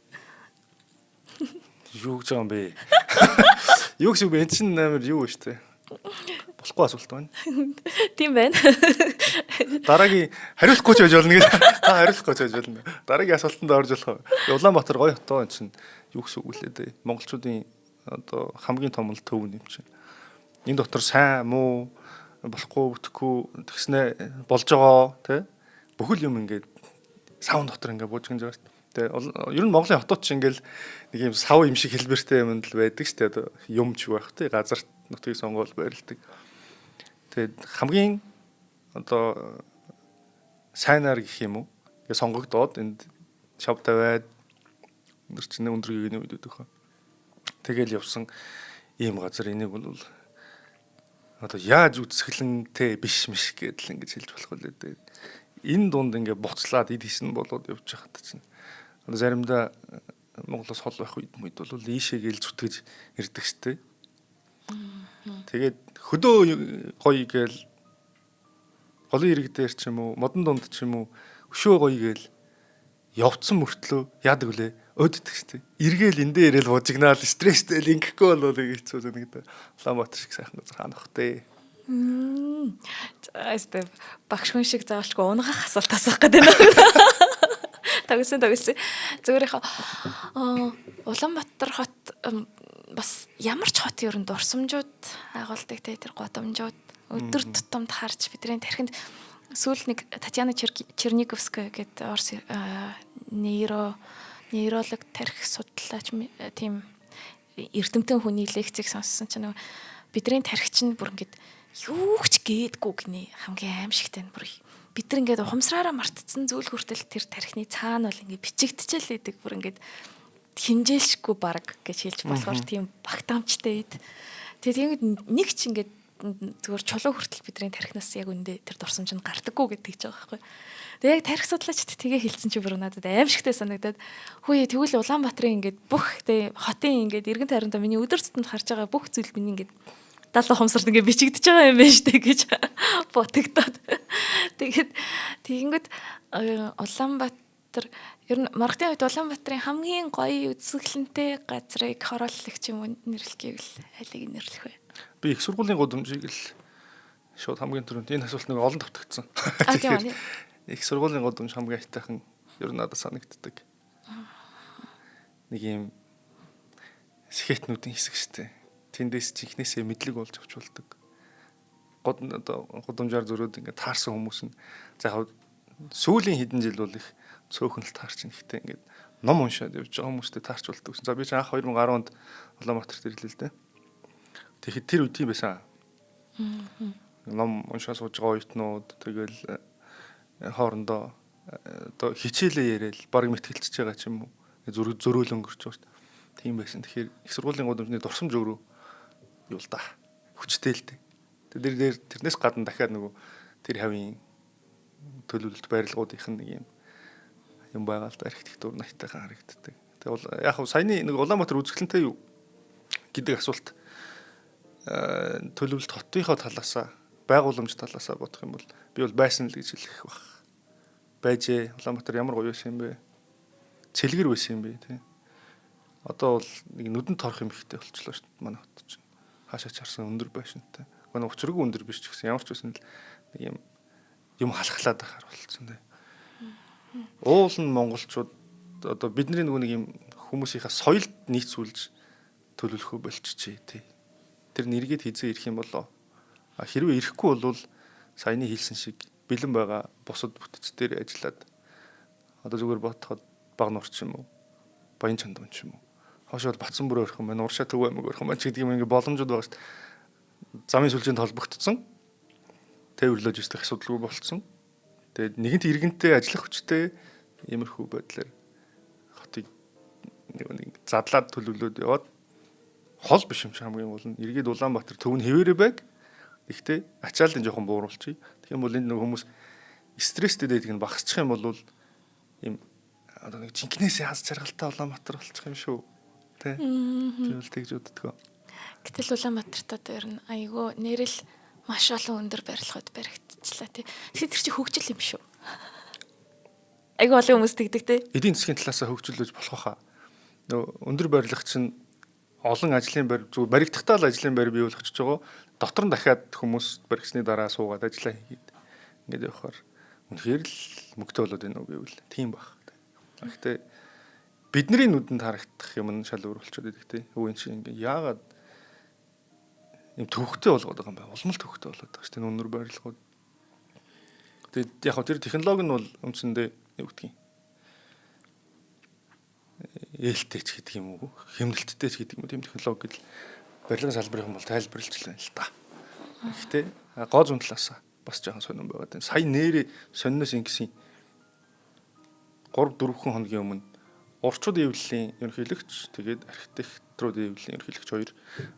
Юу гэж байгаа юм бэ? Юу гэсэн бэ? Энд чинь амар юу вэ штэ? Болохгүй асуулт байна. Тийм байна. Дараагийн хариулахгүй ч байж болно гэж. Та хариулахгүй ч байж болно. Дараагийн асуултанд орж болох. Улаанбаатар гоё хотоо энэ чинь юу гэсэн үг лээ дээ. Монголчуудын одоо хамгийн том төв юм чинь. Энэ дотор сайн муу болохгүй бүтэхгүй тэгснэ болж байгаа тий. Бүхэл юм ингээд савн дотор ингээд буужгинж байгаа шүү дээ. Ер нь Монголын хотууд чинь ингээл нэг юм сав юм шиг хэлбэртэй юмд л байдаг шүү дээ. Юмч байх тий. Газар нутгийг сонгуул байрладаг. Тэгээд хамгийн одоо сайнаар гэх юм уу? Ингээд сонгогдоод энд шав тавиад өндөр чинь өндөр гэгэний үед өгөх. Тэгэл явсан ийм газар энийг бол одоо яаж үзэсгэлэнтэй биш миш гэдэл ингэж хэлж болох үлээ дээ. Энэ дунд ингээ буцлаад эд хийсэн болоод явж байхад чинь одоо заримдаа Монголоос хол байх үед бол ийшээгээл зүтгэж ирдэг штэ. Тэгээд хөдөө гоё гээл голын ирэг дээр ч юм уу, модон дунд ч юм уу өшөө гоё гээл явцсан мөртлөө яадаг үлээ өддөг штэ. Эргээл эндээ ирээл буужигнаал стресстэй л ингэхгүй болоо гэж хэцүү нэг Улаанбаатар шиг сайхан газар хаанах вэ? Эстэ багш хүн шиг заавалчгүй унгах асуулт асуух гэдэг юм. Тагсан. Зүгээр яхаа Улаанбаатар хот бас ямар ч хот ерөн дурсамжууд агуулдаг те тэр годомжууд өдөр тутамд харж бидний тархинд сүүл нэг Татьяна Черниговская гэдэг орс нейролог тархи судлаач тийм эрдэмтэн хүний лекцийг сонссон чинь бидний тархи чинь бүр ингээд юу ч гээдгүй гинэ хамгийн аимшигтай нь бүр бид нар ингээд ухамсараараа мартцсан зүйл хүртэл тэр тархины цаана бол ингээд бичигдчихэл идэг бүр ингээд химжээлшгүй баг гэж хэлж болохоор тийм багтаамжтай ид. Тэгээд нэг ч ингээд зүгээр чулуу хүртэл бидний тархинаас яг үндэ тэр дурсамж нь гардаггүй гэдэг ч байгаа байхгүй. Тэгээд яг тархи судлаачд тгээ хэлсэн чи бүр надад аимшигтай санагдаад хөөе тэгвэл Улаанбаатарын ингээд бүх тэг хотын ингээд эргэн тойрондоо миний өдөр тутамд харж байгаа бүх зүйл миний ингээд даалга хумсарт ингээд бичигдэж байгаа юм байна штэ гэж ботогдоод. Тэгээд тэгэнгүүт Улаанбаатар ер нь маргатын үед Улаанбаатарын хамгийн гоё үзэсгэлэнтэй газрыг хорооллох юм уу нэрлэхийг л алиг нэрлэх вэ? Би их сургуулийн гудамжийг л шууд хамгийн түрүүнд энэ асуулт нэг олон давтагдсан. Тийм. Их сургуулийн гудамж хамгийн айтайхан ер нь надад санагддаг. Нэг юм скетнүүдийн хэсэг штэ. Тэндээс чихнээсээ мэдлэг болж авч болдог. Годомжаар зөрөөд ингээд таарсан хүмүүс нь за яг сүүлийн хэдэн жил бол их цөөхөн л таарч ин ихтэй ингээд ном уншаад явж байгаа хүмүүстэй таарч болдог. За би ч анх 2010 онд Улаанбаатарт ирлээ л дээ. Тэгэхэд тэр үед юм байсан. Ном уншаа сууж байгаа оюутнууд тэгэл хоорондоо одоо хичээлээ яриад баг мэтгэлцэж байгаа ч юм уу. Зөрөөл өнгөрч байгаа шүү дээ. Тийм байсан. Тэгэхээр их сургуулийн гудамжны дурсамж өөрөө юу л да. Хүчтэй л дээ. Тэрнээс гадна дахиад нөгөө тэр хавийн төлөвлөлт барилгуудынх нь нэг юм байгаа л да. Архитектур найтайхан харагддаг. Тэгээ бол яг хав саяны нэг Улаанбаатар үзэсгэлэнтэй юу гэдэг асуулт төлөвлөлт хотынхоо талаасаа байгууламж талаасаа бодох юм бол би бол байсан л гэж хэлэх баг. Байжээ. Улаанбаатар ямар гоё байсан юм бэ? Цэлгэр байсан юм бэ тий. Одоо бол нэг нүдэнд торох юм ихтэй болчихлоо шүү дээ манай хот чинь. Хаашаа чарсан өндөр байшинтай. Гэнэ учиргүй өндөр биш ч гэсэн ямар ч байсан л нэг юм халахлаад байхаар болчихсон дээ. Уул нь монголчууд одоо бидний нөгөө нэг юм хүмүүсийнхаа соёлд нийцүүлж төлөвлөхөө болчихжээ тий. Тэр нэргээд хизээ ирэх юм болоо. Хэрвээ ирэхгүй бол саяны хэлсэн шиг бэлэн байгаа бусад бүтцээр ажиллаад одоо зүгээр ботход баг нурч юм уу? Баян чандуун ч юм уу? Хошоо Батсан бүр өрхөн байна, Уршаа Төв аймаг өрхөн байна ч гэдэг юм ингээ боломжууд байгаа шүү дээ. Замын сүлжээнд холбогдсон. Тээвэрлэж өсдөх асуудалгүй болцсон. Тэгээд нэгэнт иргэнтэй ажиллах хүчтэй иймэрхүү байдлаар хотыг нэг задлаад төлөвлөөд яваад хол биш юм чи хамгийн гол нь эргээд Улаанбаатар төв нь хэвээрээ байг. Гэхдээ ачааллын жоохон бууруулчих. Тэгэх юм бол энэ хүмүүс стресстэй байдаг нь багасчих юм бол ийм одоо нэг жинкнээсээ хаз жаргалтай Улаанбаатар болчих юм шүү. Тэ. Тэгвэл тэгж боддгоо. Гэтэл Улаанбаатарт одоо ер нь айгүй нэрэл маш олон өндөр барилгууд баригдчихлаа тий. Тэгэхээр тэр чинь хөгжил юм шүү. Айгүй олон хүмүүс тэгдэг тий. Эдийн засгийн талаасаа хөгжүүлж болох хаа. Нөө өндөр барилга чинь олон ажлын байр зүгээр баригдахдаа л ажлын байр бий болгочихж байгаа. Дотор нь дахиад хүмүүс баригчны дараа суугаад ажиллаа хийгээд ингээд явахаар үнэхээр л мөнгөтэй болоод байна уу гэвэл тийм баг. Гэхдээ бидний нүдэнд харагдах юм нь шал өөр болчиход байдаг тий. Өвөн чинь ингээд яагаад юм төвхтэй болгоод байгаа юм бэ? Улмал төвхтэй болоод байгаа шүү дээ өндөр барилгууд. Тэгээд яг хөө тэр технологи нь бол үндсэндээ юу гэдгийг ээлтэй ч гэдэг юм уу? Хэмнэлттэй ч гэдэг юм уу? Тийм технологи л барилгын салбарын хүн бол тайлбарлаж байна л да. Гэхдээ гоо зүүн талаас бас жоохон сонирн байгаад байна. Сая нэрээ сонноос ингэсэн 3-4 хоногийн өмнө урчууд эвлэлийн ерөнхийлөгч тэгээд архитекторууд эвлэлийн ерөнхийлөгч хоёр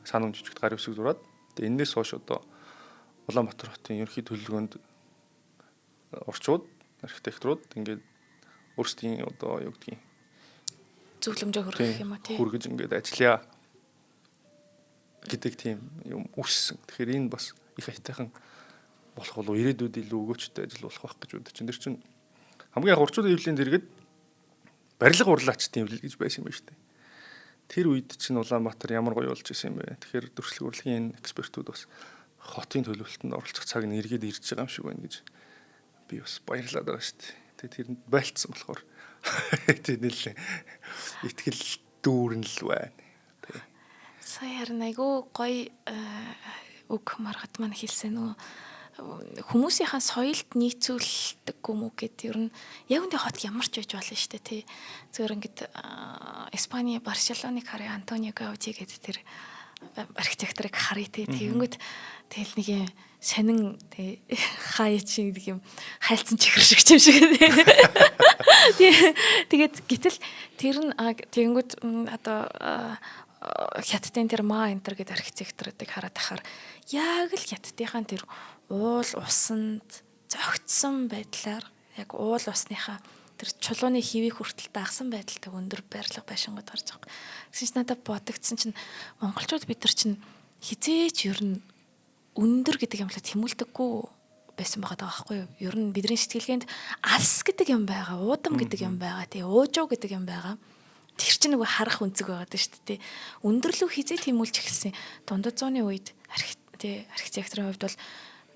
санам жижигт гар үсэг зураад тэгээд энэс хойш одоо Улаанбаатар хотын ерөнхий төлөвлөгөөнд урчууд архитекторууд ингээд өөрсдийн одоо юу гэдгийг зөвлөмжөө хүргэх юм уу тий. Хүргэж ингээд ажиллая гэдэг тийм юм үссэн. Тэгэхээр энэ бас их айтайхан болох болов ирээдүйд илүү өгөөчтэй ажил болох байх гэж бодож байна. Тэр чинь хамгийн их урчууд эвлэлийн дэргэд барилга урлаачдын эвлэл гэж байсан юм байна шүү дээ. Тэр үед чинь Улаанбаатар ямар гоё болж исэн юм бэ? Тэгэхээр төршлөг урлагийн экспертүүд бас хотын төлөвлөлтөнд оролцох цаг нь эргээд ирж байгаа юм шиг байна гэж би бас баярлаад байгаа шүү дээ. Тэгээд тэрэнд байлцсан болохоор тийм нэлээ итгэл дүүрэн л байна. Сая харин айгүй гоё үг маргад маань хэлсэн нөгөө хүмүүсийнхаа соёлд нийцүүлдэггүй мүү гэд ер нь яг үндэ хот ямар ч байж болно шүү дээ тий. Зөвөр ингээд Испани Барселоныг харъя Антонио Гауди гэдэг тэр архитекторыг харъя тий. Тэгэнгүүт тэгэл нэг юм сонин тий хаяа чи гэдэг юм хайлтсан чихэр шиг юм шиг тий. Тэгээд гэтэл тэр нь тэгэнгүүт одоо хятадын тэр Ма энтер гэдэг архитекторуудыг хараад ахаар яг л хятадынхаа тэр уул усанд зөгцсөн байдлаар яг уул усныхаа тэр чулууны хивийг хүртэл дагсан байдалтай өндөр барилга байшингууд гарч байгаа. Гэсэн чинь надад бодогдсон чинь монголчууд бид нар чинь хизээч ер нь өндөр гэдэг юмлаа тэмүүлдэггүй байсан байгаа байхгүй юу? Ер нь бидний сэтгэлгээнд алс гэдэг юм байгаа, уудам гэдэг юм байгаа, тий уужуу гэдэг юм байгаа. Тэр чинь нөгөө харах үнцэг байгаад шүү дээ. Өндөрлөв хизээ тэмүүлж эхэлсэн. Дундад зууны үед архитекторын хувьд бол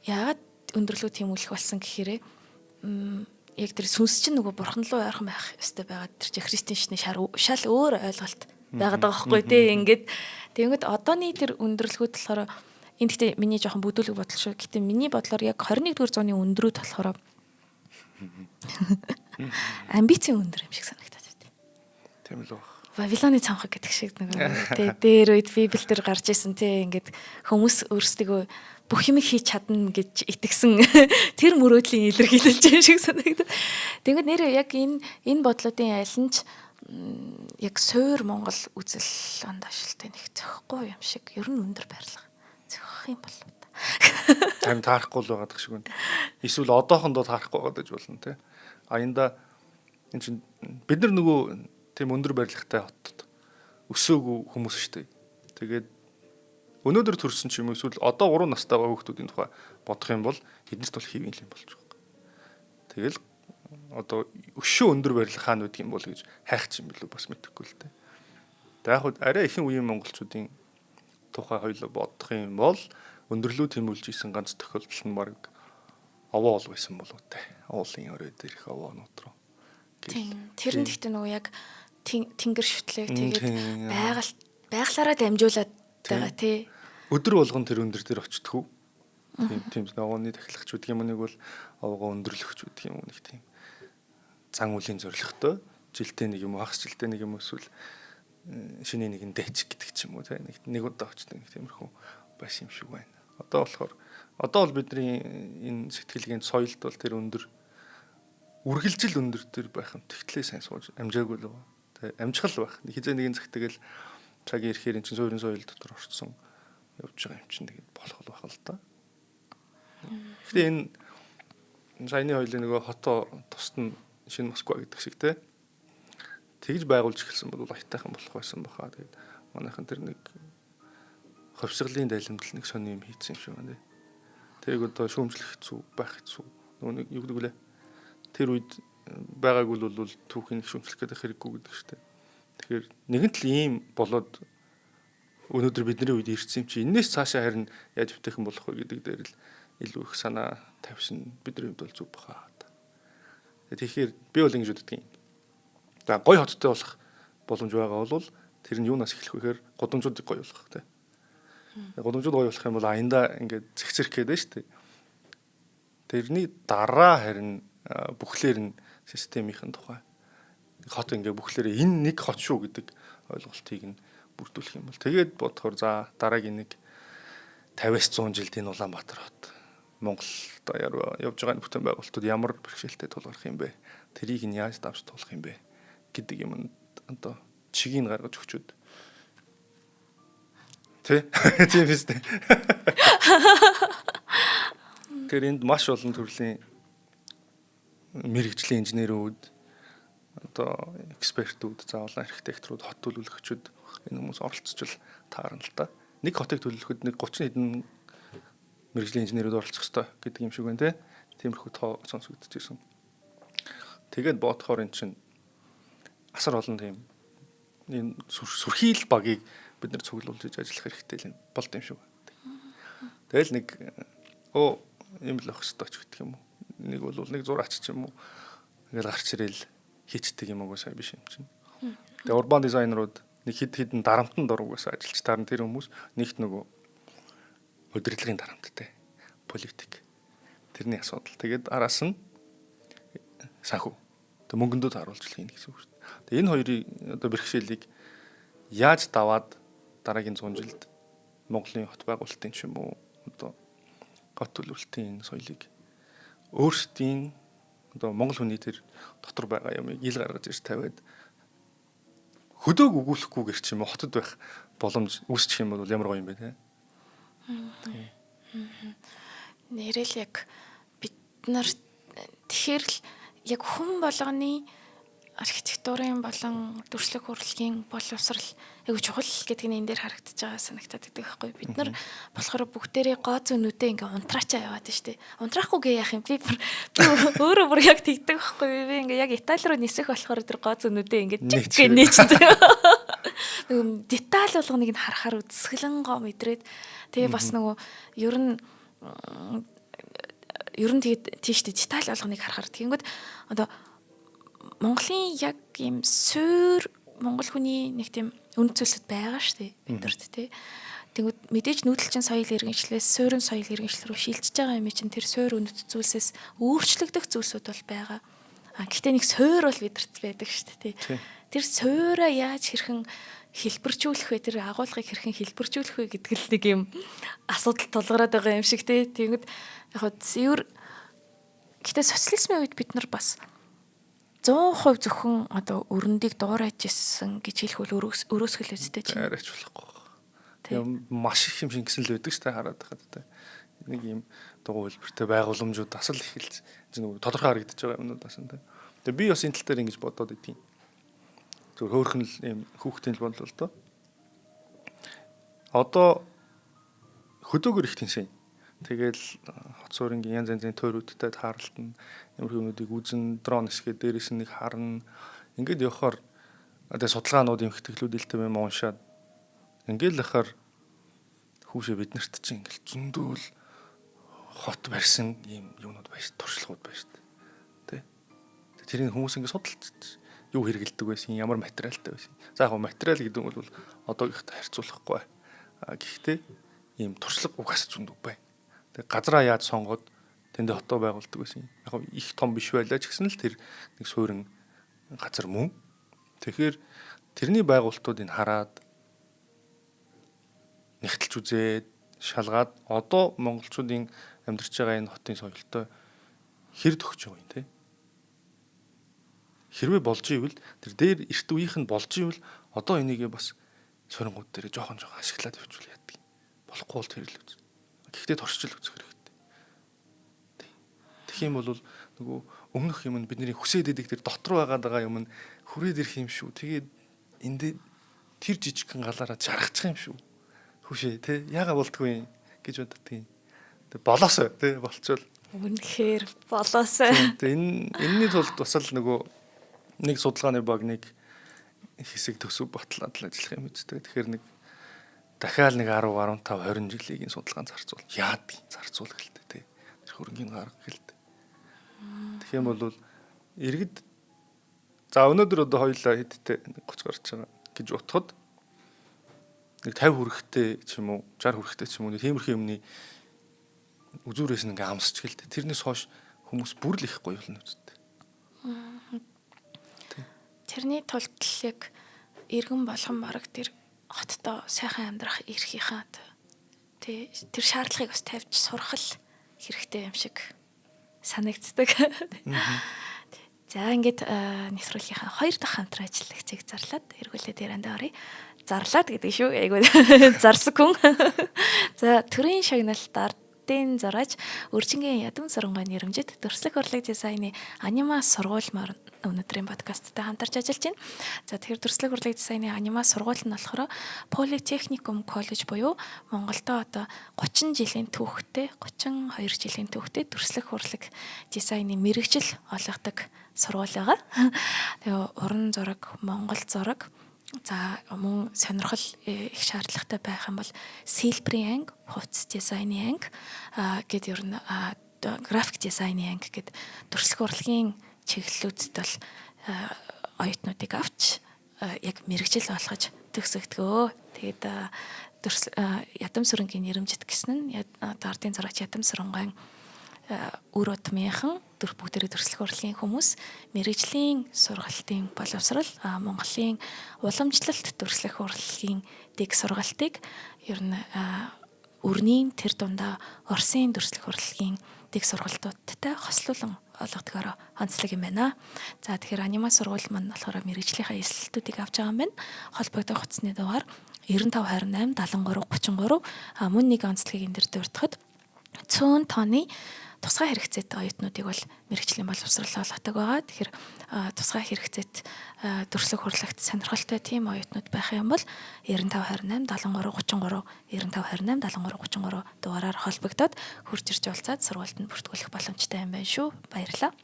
яагаад өндөрлөв тэмүүлэх болсон гэхээр яг тэр сүнс чинь нөгөө бурхан руу ойрхон байх ёстой байгаа. Тэр чинь христийн шашны шал өөр ойлголт байгаад байгаа байхгүй тий. Ингээд тэгэнгүүт одооний тэр өндөрлгүүд болохоор энэ гэхдээ миний жоохон бүдүүлэг бодол шүү. Гэтэ миний бодлоор яг 21-р зууны өндрүүд болохоор амбицийн өндөр юм шиг санагдаад байна. Тийм л баг. Вавилоны цамхаг гэдэг шиг нөгөө тий дээр үед Библи дээр гарч исэн тий ингээд хүмүүс өөрсдөө бүх юм хийж чадна гэж итгэсэн тэр мөрөөдлийн илэрхийлэлж юм шиг санагдав. Тэгвэл нэр яг энэ бодлоодын аль нь ч яг суур Монгол үзэл андашилтай нэг зөхгүй юм шиг ер нь өндөр байрлага зөх юм болов та. Тань таарахгүй л байгаа шиг байна. Эсвэл одоохондоо таарахгүй байгаа гэж болно те. Аянда энэ чинь бид нар нөгөө тийм өндөр барилгатай хотод өсөөгүй хүмүүс шүү дээ. Тэгээд өнөөдөр төрсэн ч юм уу эсвэл одоо 3 настай байгаа хүүхдүүдийн тухай бодох юм бол эднэрт бол хэвийн юм болж байгаа. Тэгэл одоо өшөө өндөр барилга хаана байдаг юм бол гэж хайх юм билүү бас мэдэхгүй л дээ. Тэгээд яг хөө арай ихэнх үеийн монголчуудын тухай хоёул бодох юм бол өндөрлөө тэмүүлж исэн ганц тохиолдол нь баг овоо ол байсан болов уу те. Уулын өрөө дээрх овоонууд руу. Тийм. Тэр нь гэхдээ нөгөө яг тэнгэр шүтлэг тэгээд байгалаараа дамжуулаад байгаа тий. Өдөр болгон тэр өндөр дээр очтдгүү. Тийм овооны тахилагч гэдэг юм нэг бол овоогоо өндөрлөгч гэдэг юм нэг тийм. Зан үлийн зорилготой жилдээ нэг юм уу хагас жилдээ нэг юм эсвэл шинэ нэгэн дэч гэдэг ч юм уу те. Нэг удаа очдог нэг тиймэрхүү бас юм шиг байна. Одоо бол бидний энэ сэтгэлгээний соёлд бол тэр өндөр үргэлжил өндөр төр байх юм. Тэгтлээ сайн сууж амжаагүй л байна. Тэ амжихал байх. Хизээ нэгэн цагт тэгэл цагийн ирэхээр эн чинь суурин соёл дотор орцсон явж байгаа юм чинь тэгээд болох л байх л да. Гэхдээ энэ саяны хоёлын нөгөө хото тусад нь шинэ Москва гэдэг шиг те тэгж байгуулж эхэлсэн бол аятайхан болох байсан баха. Тэгээд манайхан тэр нэг ховсгалын дайлимдал нэг сони юм хийсэн юм шиг байна. Тэрийг одоо шүүмжлэх хэцүү байх хэцүү. Нөгөө нэг юу гэдэг вэ? Тэр үед байгаагүй бол түүхийн шүүмжлэх гэдэг хэрэггүй гэдэг шүү дээ. Тэгэхээр нэгэн тал ийм болоод өнөөдөр бидний үед ирсэн юм чи энэс цаашаа харин яаж өвтэйхэн болох вэ гэдэг дээр л илүү их санаа тавьсан бидний хувьд бол зүг баха. Тэгэхээр би бол ингэж боддөг юм. За гой хоттой болох боломж байгаа бол тэр нь юунаас эхлэх вэ гэхээр гудамжуудыг гой болгох тийм. Гудамжууд гой болох юм бол аянда ингээд зэгцэрх гэдэг шүү дээ. Тэрний дараа харин бүхлээр нь системийнхэн тухай хот ингээ бүхлээр энэ нэг хот шүү гэдэг ойлголтыг нь бүрдүүлэх юм бол тэгээд бодохоор за дараагийн нэг 50-100 жилийн Улаанбаатар хот Монголд явж байгаа бүтээн байгуулалтууд ямар бэрхшээлтэй тулгарх юм бэ? Тэрийг нь яаж давж туулах юм бэ гэдэг юм одоо чигийг гаргаж өгчөөд Тэ? Тийм биз дээ. Тэр энд маш олон төрлийн мэрэгжлийн инженерүүд одоо экспертүүд, заавал архитекторууд, хот төлөвлөгчид энэ хүмүүс оролцож таарна л да. Нэг хотыг төлөвлөхөд нэг 30 хэдэн мэрэгжлийн инженерүүд оролцох ёстой гэдэг юм шиг байна те. Тиймэрхүү тоо сонсогдчихсэн. Тэгээд бодохоор эн чинь асар олон тийм энэ сүрхийл багийг бид нар цуглуулж ажиллах хэрэгтэй болд юм шиг байна. Тэгэл нэг юм л ах ёстой ч гэдэг юм уу. Нэг бол нэг зураач ч юм уу. Ингээл гарч ирэл хийчдэг юм угсаа биш юм чинь. Тэгээ урбан дизайнерууд нэг хэд хэдэн дарамтанд оргоосаа ажиллаж таарна тэр хүмүүс нэгт нөгөө удирдлагын дарамттай политик. Тэрний асуудал. Тэгээд араас нь санхүү. Тэг мөнгөндөө харуулж л хийнэ гэсэн үг шүү дээ. Тэг энэ хоёрын одоо бэрхшээлийг яаж даваад дараагийн 100 жилд Монголын хот байгуулалтын ч юм уу одоо хот төлөвлөлтийн соёлыг өөрсдийн одоо монгол хүний тэр дотор байгаа юмыг ил гаргаж ирж тавиад хөдөг өгүүлэхгүйгээр ч юм уу хотод байх боломж үүсчих юм бол ямар гоё юм бэ те. Нэрэл яг бид нар тэгэхээр л яг хүн болгоны архитектурын болон дүрслэг хурлын боловсрал айгу чухал гэдэг нь энэ дээр харагдаж байгаа санагтаад байдаг байхгүй. Бид нар болохоор бүгдээрээ гоо зүүнүүдээ ингээ унтраачаа яваад штэ. Унтраахгүйгээ яах юм? Би өөрөө бүр яг тэгдэг байхгүй. Би ингээ яг Итали руу нисэх болохоор тэр гоо зүүнүүдээ ингээ чиг нээчихсэн. Нэг деталь болгоныг нь харахаар үзсгэлэн гоо мэдрээд тэгээ бас нөгөө ер нь тэгээд тийштэй деталь болгоныг харахаар тэгэнгүүт одоо Монголын яг ийм суур Монгол хүний нэг тийм үнд цөлсөд байгаа шүү дээ бидэрт тий. Тэгвэл мэдээж нүүдэлчин соёл иргэншлээс суурин соёл иргэншил рүү шилжиж байгаа юм чинь тэр суур үнэт зүйлсээс өөрчлөгдөх зүйлсүүд бол байгаа. Гэхдээ нэг суур бол бидэрт байдаг шүү дээ тий. Тэр суураа яаж хэрхэн хэлбэржүүлэх вэ? Тэр агуулгыг хэрхэн хэлбэржүүлэх вэ гэдэг л нэг юм асуудал тулгараад байгаа юм шиг тий. Тэгэнгүүт яг хөө цэвэр гэхдээ социализмын үед бид нар бас 100% зөвхөн одоо өрөндийг дуурайж ирсэн гэж хэлэх бол өрөөсгөл үстэй чинь. Арайч болохгүй. Тийм маш их юм шингэсэн л байдаг шүү дээ хараад байхад тэ. Нэг юм дугуй хэлбэртэй байгууламжууд асал эхэлж нэг тодорхой харагдаж байгаа юмнууд бас тэ. Тэгээ би бас энэ тал дээр ингэж бодоод идэв. Зөв хөөрхөн л юм хүүхдийн л бодлоо л доо. Одоо хөдөөгөр их тэнсэн. Тэгэл хот суурингийн янз янзын тойруудтай тааралтна. Ямар хүмүүсийг үзэн дрон хэсгээ дээрээс нэг харна. Ингээд явахаар одоо судалгаанууд эмхтгэлүүдэлтэй юм уншаад ингээд л ахаар хүүшээ бид нарт чинь ингээд зөндөл хот барьсан юм юмнууд байж туршлагууд байж тэ. Тэрийг хүмүүс ингээд судалж юу хэрэгэлдэг байсан, ямар материалтай байсан. За яг материал гэдэг нь бол одоогийнхтай харьцуулахгүй. Гэхдээ ийм туршлага угаас зөндөө байна. Тэг газраа яаж сонгоод тэндээ хотоо байгуулдаг байсан. Яг их том биш байлаа ч гэсэн л тэр нэг суурин газар мөн. Тэгэхээр тэрний байгуулалтуудыг хараад нэгтэлж үзээд шалгаад одоо монголчуудын амьдарч байгаа энэ хотын соёлтой хэр төгсөж байгаа юм те. Хэрвээ болж ивэл тэр дээр эрт үеийнх нь болж ивэл одоо энийгээ бас сурингууд дээр жоохон ашиглаад явуул яадаг. Болохгүй бол тэр л үз. Гэхдээ туршил үзэх хэрэгтэй. Тэгэх юм бол нөгөө өмнөх юм нь бидний хүсээд идэг тэр дотор байгаа юм нь хүрээд ирэх юм шүү. Тэгээд энд тэр жижигхэн галаараа жаргачих юм шүү. Хүшээ тий яага болдгүй гэж боддог тийм. Тэг болоосоо тий болчвол үнэхээр болоосоо. Тэг энэний тулд бас л нөгөө нэг судалгааны баг нэг хэсэг төсөв батлаад л ажиллах юм үздэг. Тэгэхээр нэг дахиад нэг 10, 15, 20 жилийн судалгаанд зарцуул. Яад зарцуул гэлтэй тий. Тэр хөрөнгөний гарга гэлтэй. Тэгэх юм бол иргэд за өнөөдөр одоо хоёулаа хэдтэй 30 гарч байгаа гэж утгад нэг 50 хүрэхтэй ч юм уу 60 хүрэхтэй ч юм уу тиймэрхүү юмны үзүүрээс нэг амсч гэлтэй. Тэрнээс хойш хүмүүс бүр л их гоё болно үсттэй. Тэрний тулд л яг иргэн болгон бараг тэр хоттой сайхан амьдрах эрхийнхаа тий тэр шаардлагыг бас тавьж сурах л хэрэгтэй юм шиг санагддаг. За ингээд нэвтрүүлгийнхаа 2 дахь хамтран ажиллагчийг зарлаад эргүүлээд яриандаа оръё. Зарлаад гэдэг шүү. Айгуу зарсаг хүн. За төрийн шагналт ардын зураач Өржингийн ядам сургуулийн нэрмжид төрслөх урлаг дизайны анима сургууль өнөөдрийн подкасттай хамтарч ажиллаж байна. За тэгэхээр төрслөх урлаг дизайны анима сургууль нь болохоор Политехникум коллеж буюу Монголдо одоо 30 жилийн түүхтэй 32 жилийн түүхтэй төрслөх урлаг дизайны мэрэгжил олгодог сургууль байгаа. Тэгээ уран зураг, монгол зураг за мөн сонирхол их шаардлагатай байх юм бол сэлбэрийн анги, хувцас дизайны анги гэд ер нь график дизайны анги гэд төрслөх урлагийн чиглэлүүдэд бол оюутнуудыг авч яг мэрэгжил болгож төгсөгдгөө. Тэгээд ядам сүрэнгийн нэрмжит гэсэн нь ардын зураач ядам сүрэнгийн өр удмынхан бүгдээрээ төрслөх урлагийн хүмүүс мэрэгжлийн сургалтын боловсрал Монголын уламжлалт төрслөх урлагийн дэг сургалтыг ер нь өрнийн тэр дундаа Оросын төрслөх урлагийн дэг сургалтуудтай хослуулан олгодгоор онцлог юм байна. За тэгэхээр анима сургууль маань болохоор мэрэгжлийнхаа эсэлтүүдийг авч байгаа юм байна. Холбогдох утасны дугаар 9528 73 33 мөн нэг онцлогийг энэ дээр дурдахад цөөн тооны тусгай хэрэгцээтэй оюутнуудыг бол мэрэгжлийн боловсрол олгодог байгаа. Тэгэхээр тусгай хэрэгцээт төрслөх урлагт сонирхолтой тийм оюутнууд байх юм бол 9528 73 33 9528 73 33 дугаараар холбогдоод хурж ирж уулзаад сургуульд нь бүртгүүлэх боломжтой юм байна шүү. Баярлалаа.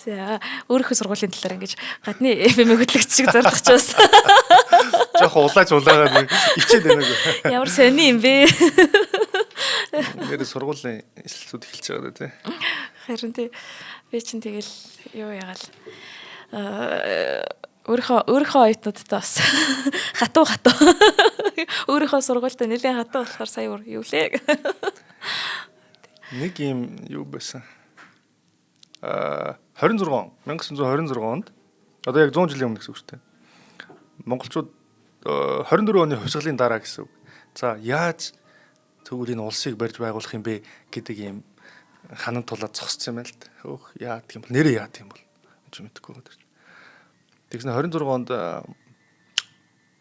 За өөрийнхөө сургуулийн талаар ингэж гадны FM хөтлөгч шиг зарлах ч бас жоохон улааж улаагаад ичээд байна уу. Ямар сони юм бэ? Нэр сургуулийн эсэлтүүд эхэлж байгаа даа тий. Харин тий би чинь тэгэл юу ягаал өөрийнхөө оюутнуудтай бас хатуу. Өөрийнхөө сургуультай нэлээд хатуу болохоор сая юу лээ. Нэг юм юу байсан. 1926 онд одоо яг 100 жилийн өмнө гэсэн үг шүү дээ. Монголчууд 24 оны хувьсгалын дараа гэсэн үг. За яаж тэгвэл энэ улсыг барьж байгуулах юм бэ гэдэг юм ханан тулаад зогссон юм байна л да. Хөөх яа гэх юм бол нэрээ яа гэх юм бол ч мэдэхгүй байна. Тэгсэн 26 онд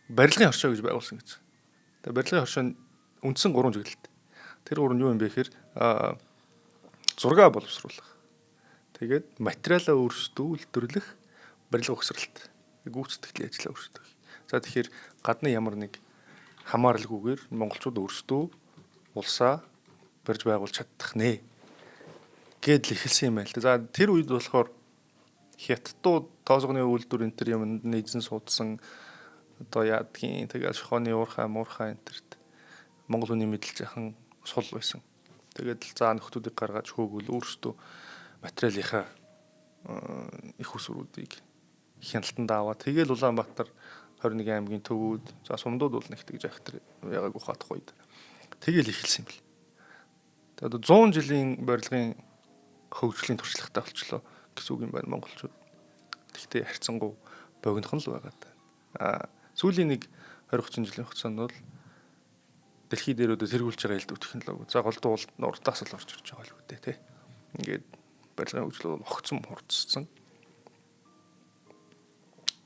барилгын хоршоо гэж байгуулсан гэж. Тэгээ барилгын хоршоо үндсэн 3 чиглэлтэй. Тэр 3 нь юу юм бэ гэхээр зураг боловсруулах. Тэгээд материалаа өөрсдүүлдрлэх, барилга угсралт, гүйцэтгэлийн ажлаа өөрсдөө. За тэгэхээр гадны ямар нэг хамааралгүйгээр монголчууд өөрсдөө улсаа барьж байгуулж чадах нэ гэдэл эхэлсэн юм байл. За тэр үед болохоор хятадууд тоосгоны үйлдвэр энэ төр юмд нийцэн суудсан одоо яадгийн тэгээд шохооны уурхай муурхай энэ төрт монгол хүний мэдлж яхан сул байсан. Тэгээд л заа нөхдүүдийг гаргаж хөөгөл өөрсдөө материалынхаа их усруудыг хяналтанд аваа. Тэгэл Улаанбаатар 21 аймгийн төвүүд за сумдууд бол нэг тэгж ахтар ягааг ухаадах үед тэгэл эхэлсэн юм бэл. Тэгээд 100 жилийн барилгын хөгжлийн туршлагатай болчлоо гэсэн үг юм байна монголчууд. Тэгтээ харьцангуй богинохон л байгаа даа. Сүүлийн нэг 20-30 жилийн хугацаанд бол дэлхийд дээрөөдөө тэргүүлж байгаа элдв технологи. За голдуу урдаас л орж ирж байгаа л үү те. Ингээд барилгын хөгжил бол огцом хурцсан.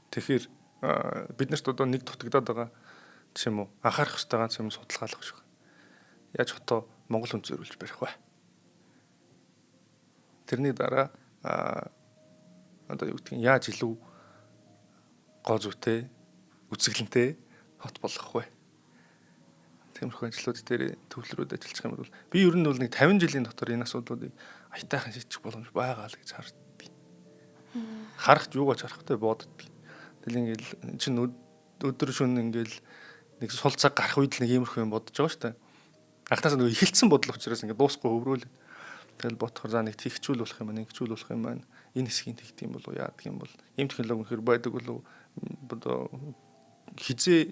Тэгэхээр бид нарт одоо нэг дутагдаад байгаа ч юм уу анхаарах хэрэгтэй ганц юм судалгаалах шүү. Яаж хотоо монгол хүн зөрүүлж барих вэ? Тэрний дараа одоо юу гэдгийг яаж илүү гоо зүйтэй, үзэсгэлэнтэй хот болгох вэ? Тиймэрхүү ажлууд дээр төвлөрүүд ажиллах юм бол би ер нь бол нэг 50 жилийн дотор энэ асуудлуудыг аятайхан шийдэх боломж байгаа л гэж харддаг. Харахч юугаач харахтай боддог. Тэгэл ингээл чинь өдөр шөнө ингээл нэг сул цаг гарах үед л нэг иймэрхүү юм бодож байгаа шүү дээ. Анхнаас нэг ихэлсэн бодол учраас ингээд дуусахгүй өврөөл. Тэгэл бодохоор за нэг тэгчүүл болох юм, нэг хичүүл болох юм байна. Энэ хэсгийг тэгт юм болов яадаг юм бол ийм технологи нөхөр байдаг болов одоо хизээ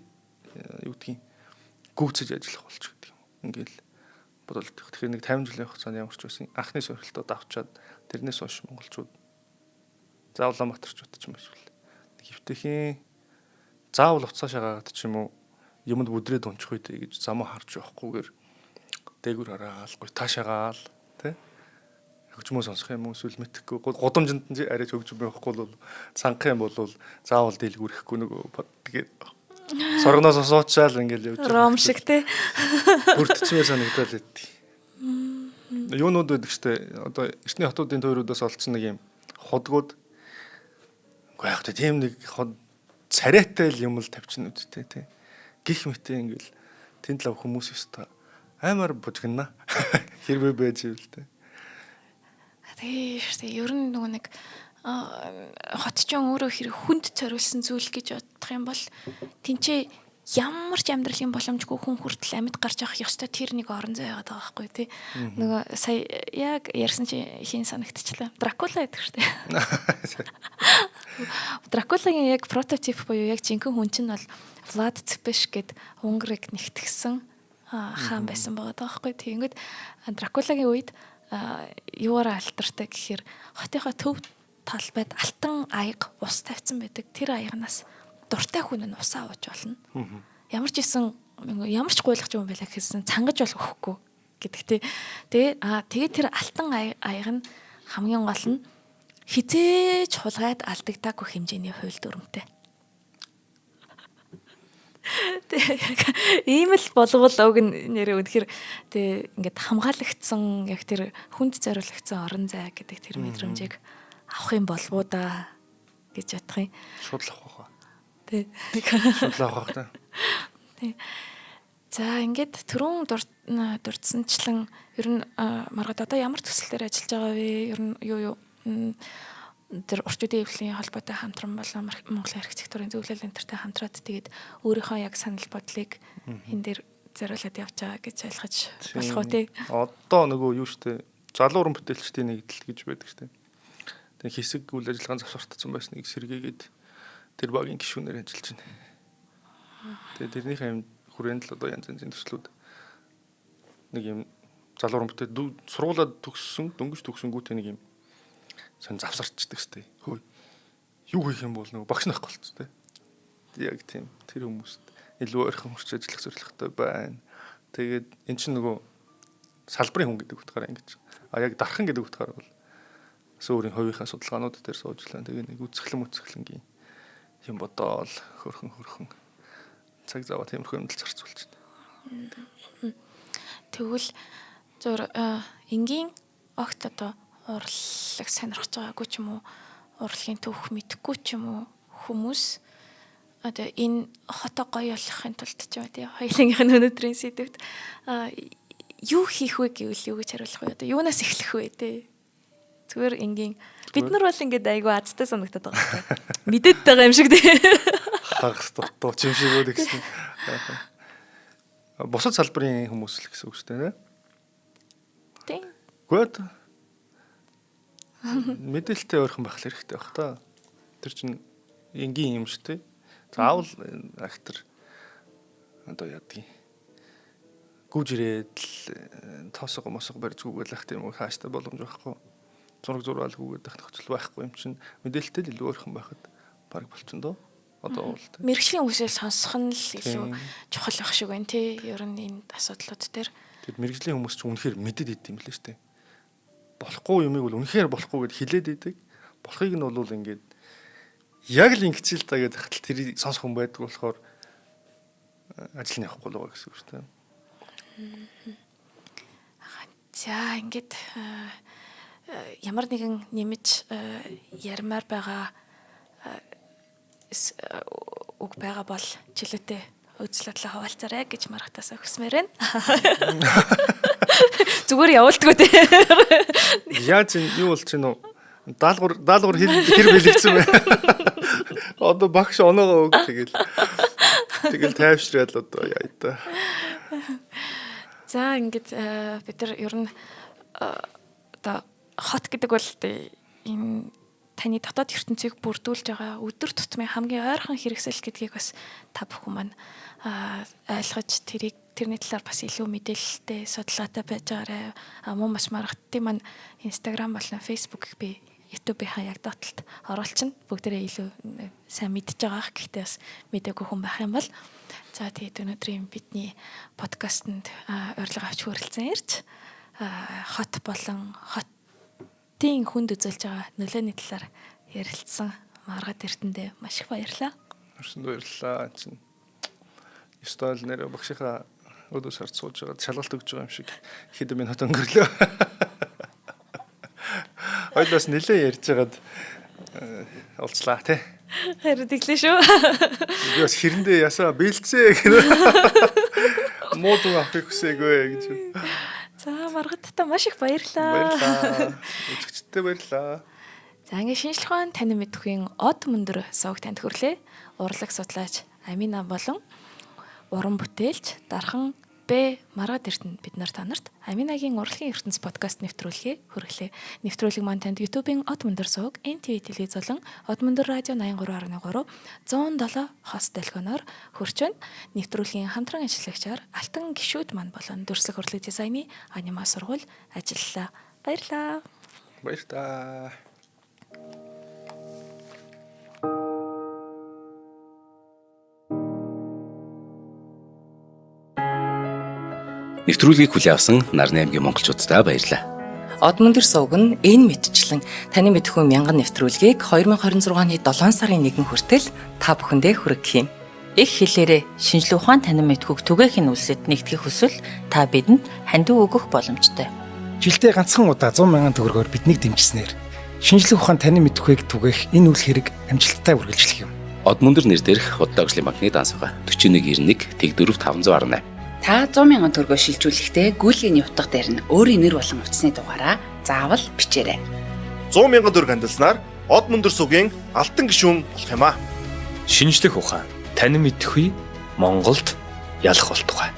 юу гэдгийг гүйцэж ажиллах болж гэдэг юм. Ингээл бодолтой. Тэгэхээр нэг 50 жилийн хугацаанд ямар ч байсан анхны сорилтууд авчаад тэрнээс хойш монголчууд заавал Улаанбаатарчууд ч юм эсвэл хөвтөхийн заавал уцаа шагаагаад ч юм уу юмд бүдрээд унчих үедээ гэж замаа харж явахгүйгээр дээгүр хараагаал таашаагаал тий хөгжмөө сонсох юм уу эсвэл мэдэхгүй гудамжинд нь арайч хөгжим байхгүй бол цанхах юм бол заавал дэлгүүрэхгүй нөгөө тэгээд соргоноос сууцаал ингээл явж байгаа. Ром шиг тий. Бүрдчмээр санагдал байд. Юунууд байдаг штэ одоо эртний хотуудын тойруудаас олцсон нэг юм худгууд үгүй яг тийм нэг царайтай л юм л тавьчихна үсттэй тий. Гих мэтэй ингээл тэнд лав хүмүүс өстө аймаар бужигна. Хэрвээ байж ивэл тий. Тэгээ ер нь нөгөө нэг хотчон өөрөө хэрэг хүнд цориулсан зүйл гэж бодох юм бол тэнцээ ямар ч амьдралын боломжгүй хүн хүртэл амьд гарч явах ёстой тэр нэг орон зай байгаад байгаа байхгүй тий. Нөгөө сая яг ярьсан чи хин санагдчихлаа. Дракула гэдэг шүү дээ. Дракулагийн яг прототип буюу яг жинхэнэ хүн чинь бол Влад Цепеш гээд Унгарыг нэгтгэсэн хаан байсан байгаа байхгүй. Тэгэнгүүт Дракулагийн үед юураа алтартай гэхээр хотынхоо төв талбайд алтан аяга ус тавьсан байдаг. Тэр аягнаас дуртай хүн нь усаа ууж болно. Ямар ч исэн ямар ч гуйлах юм байлаа гэсэн цангаж бол өгөхгүй гэдэг тий. Тэгээ тэр алтан аяг нь хамгийн гол нь хизээж хулгайд алдагдаагүй хэмжээний хууль дүрмтэй. Ийм л болвол уг нь нэрээ үнэхээр тий ингээд хамгаалагдсан яг тэр хүнд зориулагдсан орон зай гэдэг тэр мэдрэмжийг авах юм болов уу да гэж бодох юм. Шууд л авах баха. Тий. Шууд л авах та. Тий. За ингээд түрүүн дурдсанчлан ер нь маргад одоо ямар төсөл дээр ажиллаж байгаа вэ? Ер нь юу тэр орчуудын эвлэлийн холбоотой хамтран болон Монголын архитектурын зөвлөл энтертэй хамтраад тэгээд өөрийнхөө яг санал бодлыг энэ дээр зориулаад явж байгаа гэж ойлгож болох уу тий. Одоо нөгөө юу штэ залууран бүтээлчдийн нэгдэл гэж байдаг штэ. Тэгээд хэсэг үйл ажиллагааны завсартсан байсныг сэргээгээд тэр багийн гишүүнээр ажиллаж байна. Тэгээд тэрнийхээ хүрээнд л одоо янз янзын төслүүд нэг юм залуурын бүтээ сургуулаад төгссөн, дөнгөж төгсөнгүүтээ нэг юм сон завсарчдаг сте. Хөөе. Юу хийх юм бол нөгөө багш нахгүй болцсон те. Яг тийм тэр хүмүүст илүү ойрхон хурц ажиллах зорилготой байна. Тэгээд эн чинь нөгөө салбарын хүн гэдэг утгаараа ингэж. А яг дархан гэдэг утгаараа бол өөрийн хувийнхаа судалгаанууд дээр суужлаа. Тэгээд нэг үцгэлэнгийн юм бодоол хөрхөн цаг зав тиймэрхүү юмд зарцуулж байна. Тэгвэл зур энгийн огт одоо урлаг сонирхож байгаагүй ч юм уу, урлагийн төвх мэдхгүй ч юм уу хүмүүс одоо энэ хотоо гоё болгохын тулд ч юм уу тий хоёулынх нь өнөөдрийн сэдвт юу хийх вэ гэвэл юу гэж хариулах вэ? Одоо юунаас эхлэх вэ тий? Зүгээр энгийн бид нар бол ингээд айгүй азтай санагдаад байгаа юм. Мэдээд байгаа юм шиг тий. Хагас дутуу ч юм шиг үү гэсэн. Бусад салбарын хүмүүс л гэсэн үг шүү дээ. Тий. Гүд. Мэдээлэлтэй ойрхон байх хэрэгтэй байх та. Тэр чинь энгийн юм шүү дээ. Заавал актер одоо яадгийг гүйж ирээд тоосго мосго барьж гүгэл ах тийм үү хааштай боломж байхгүй. Зураг зурвал гүгээд байх нөхцөл байхгүй юм чинь мэдээлэлтэй илүү ойрхон байхад баг болчихно доо. Одоо бол мэргэжлийн үгсээр сонсох нь л илүү чухал байх шиг байна тий. Ер нь энэ асуудлууд дээр. Тэгэд мэргэжлийн хүмүүс ч үнэхээр мэдээд идэв юм лээ шүү дээ. Болохгүй юмыг бол үнэхээр болохгүй гэд хэлээд идэг. Болохыг нь бол ингээд яг л ингэчил та гэдэг хатал тэрийг сонсох хүн байдаг болохоор ажил нь явахгүй л байгаа гэсэн үг шүү дээ. За ингээд ямар нэгэн нэмж ярмаар байгаа үг байгаа бол жилүүтэй үзлэлээ хаваалцаарай гэж маргатасаа хүсмээр байна. Зүгээр явуулдгүй те. Яаж юу болж байна уу? Даалгавар хэр бэлэгцэн бэ? Одоо багш оноогоо өг тэгэл тайвшраад л одоо яа та. За ингээд бид нар ер нь одоо хот гэдэг бол энэ таны дотоод ертөнцийг бүрдүүлж байгаа өдөр тутмын хамгийн ойрхон хэрэгсэл гэдгийг бас та бүхэн маань ойлгож тэрний талаар бас илүү мэдээлэлтэй судалгаатай байж байгаарай. Мөн маш маргаттын маань Instagram болон Facebook би YouTube-ийн хаяг дотолд оруулчихна. Бүгдээрээ илүү сайн мэдж байгаа. Гэхдээ бас мэдээгүй хүн байх юм бол за тэгээд өнөөдрийн бидний подкастэнд урилга авч хүрэлцэн ирж хот болон хотын хүнд үзүүлж байгаа нөлөөний талаар ярилцсан Маргат Эрдэндээ маш их баярлалаа. Баярлалаа. Чинь стол нэр багшийнхаа өдөө сард сууж байгаа шалгалт өгж байгаа юм шиг хэд минут өнгөрлөө. Ойлоос нэлээ ярьж байгаад олцлаа тий. Харин тэглээ шүү. Би бас хэрэндээ ясаа бэлцээ гэнэ. Модон авах хүсээгүй гэж. За Маргаттаа маш их баярлалаа. Баярлалаа. Үзэгчдээ баярлалаа. За ингээ шинжлэх ухаан танин мэдхийн од мөндөр сувг танд хүрлээ. Урлаг судлаач Амина болон уран бүтээлч дархан Б Маргат Эрдэнэ бид нар та нарт Аминагийн урлагийн ертөнц подкаст нэвтрүүлгээ хүргэлээ. Нэвтрүүлэг маань танд YouTube-ийн од мөндөр сувг, NTV телевиз болон од мөндөр радио 83.3 107 хост телефоноор хүрч байна. Нэвтрүүлгийн хамтран ажиллагчаар Алтан гишүүд маань болон дүрслэх урлаг дизайны анима сургууль ажиллалаа. Баярлалаа. Баярлалаа. Нэвтрүүлгийг хүлээн авсан Нарны аймгийн монголчуудаа баярлалаа. Од мөндөр сувг нь энэ мэдчлэн таны мэдхүйн мянган нэвтрүүлгийг 2026 оны 7 сарын 1 хүртэл та бүхэндээ хүргэх юм. Их хэлээрээ шинжлэх ухаан танин мэдхүйг түгээхийн үлсэд нэгтгэх хүсвэл та бидэнд хандив өгөх боломжтой. Жилдээ ганцхан удаа 100,000 төгрөгөөр биднийг дэмжснээр шинжлэх ухаан танин мэдхүйг түгээх энэ үйл хэрэг амжилттай үргэлжлэх юм. Од мөндөр нэр дээрх Худалдаа хөгжлийн банкны дансгаа 4191 тэг 4518. Та 100,000 төгрөгөөр шилжүүлэхдээ гүйлгээний утга дээр нь өөрийн нэр болон утасны дугаараа заавал бичээрэй. 100,000 төгрөг хандалснаар од мөндөр сувгийн алтан гишүүн болох юм а. Шинжлэх ухаан танин мэдхгүй Монголд ялах болтугай.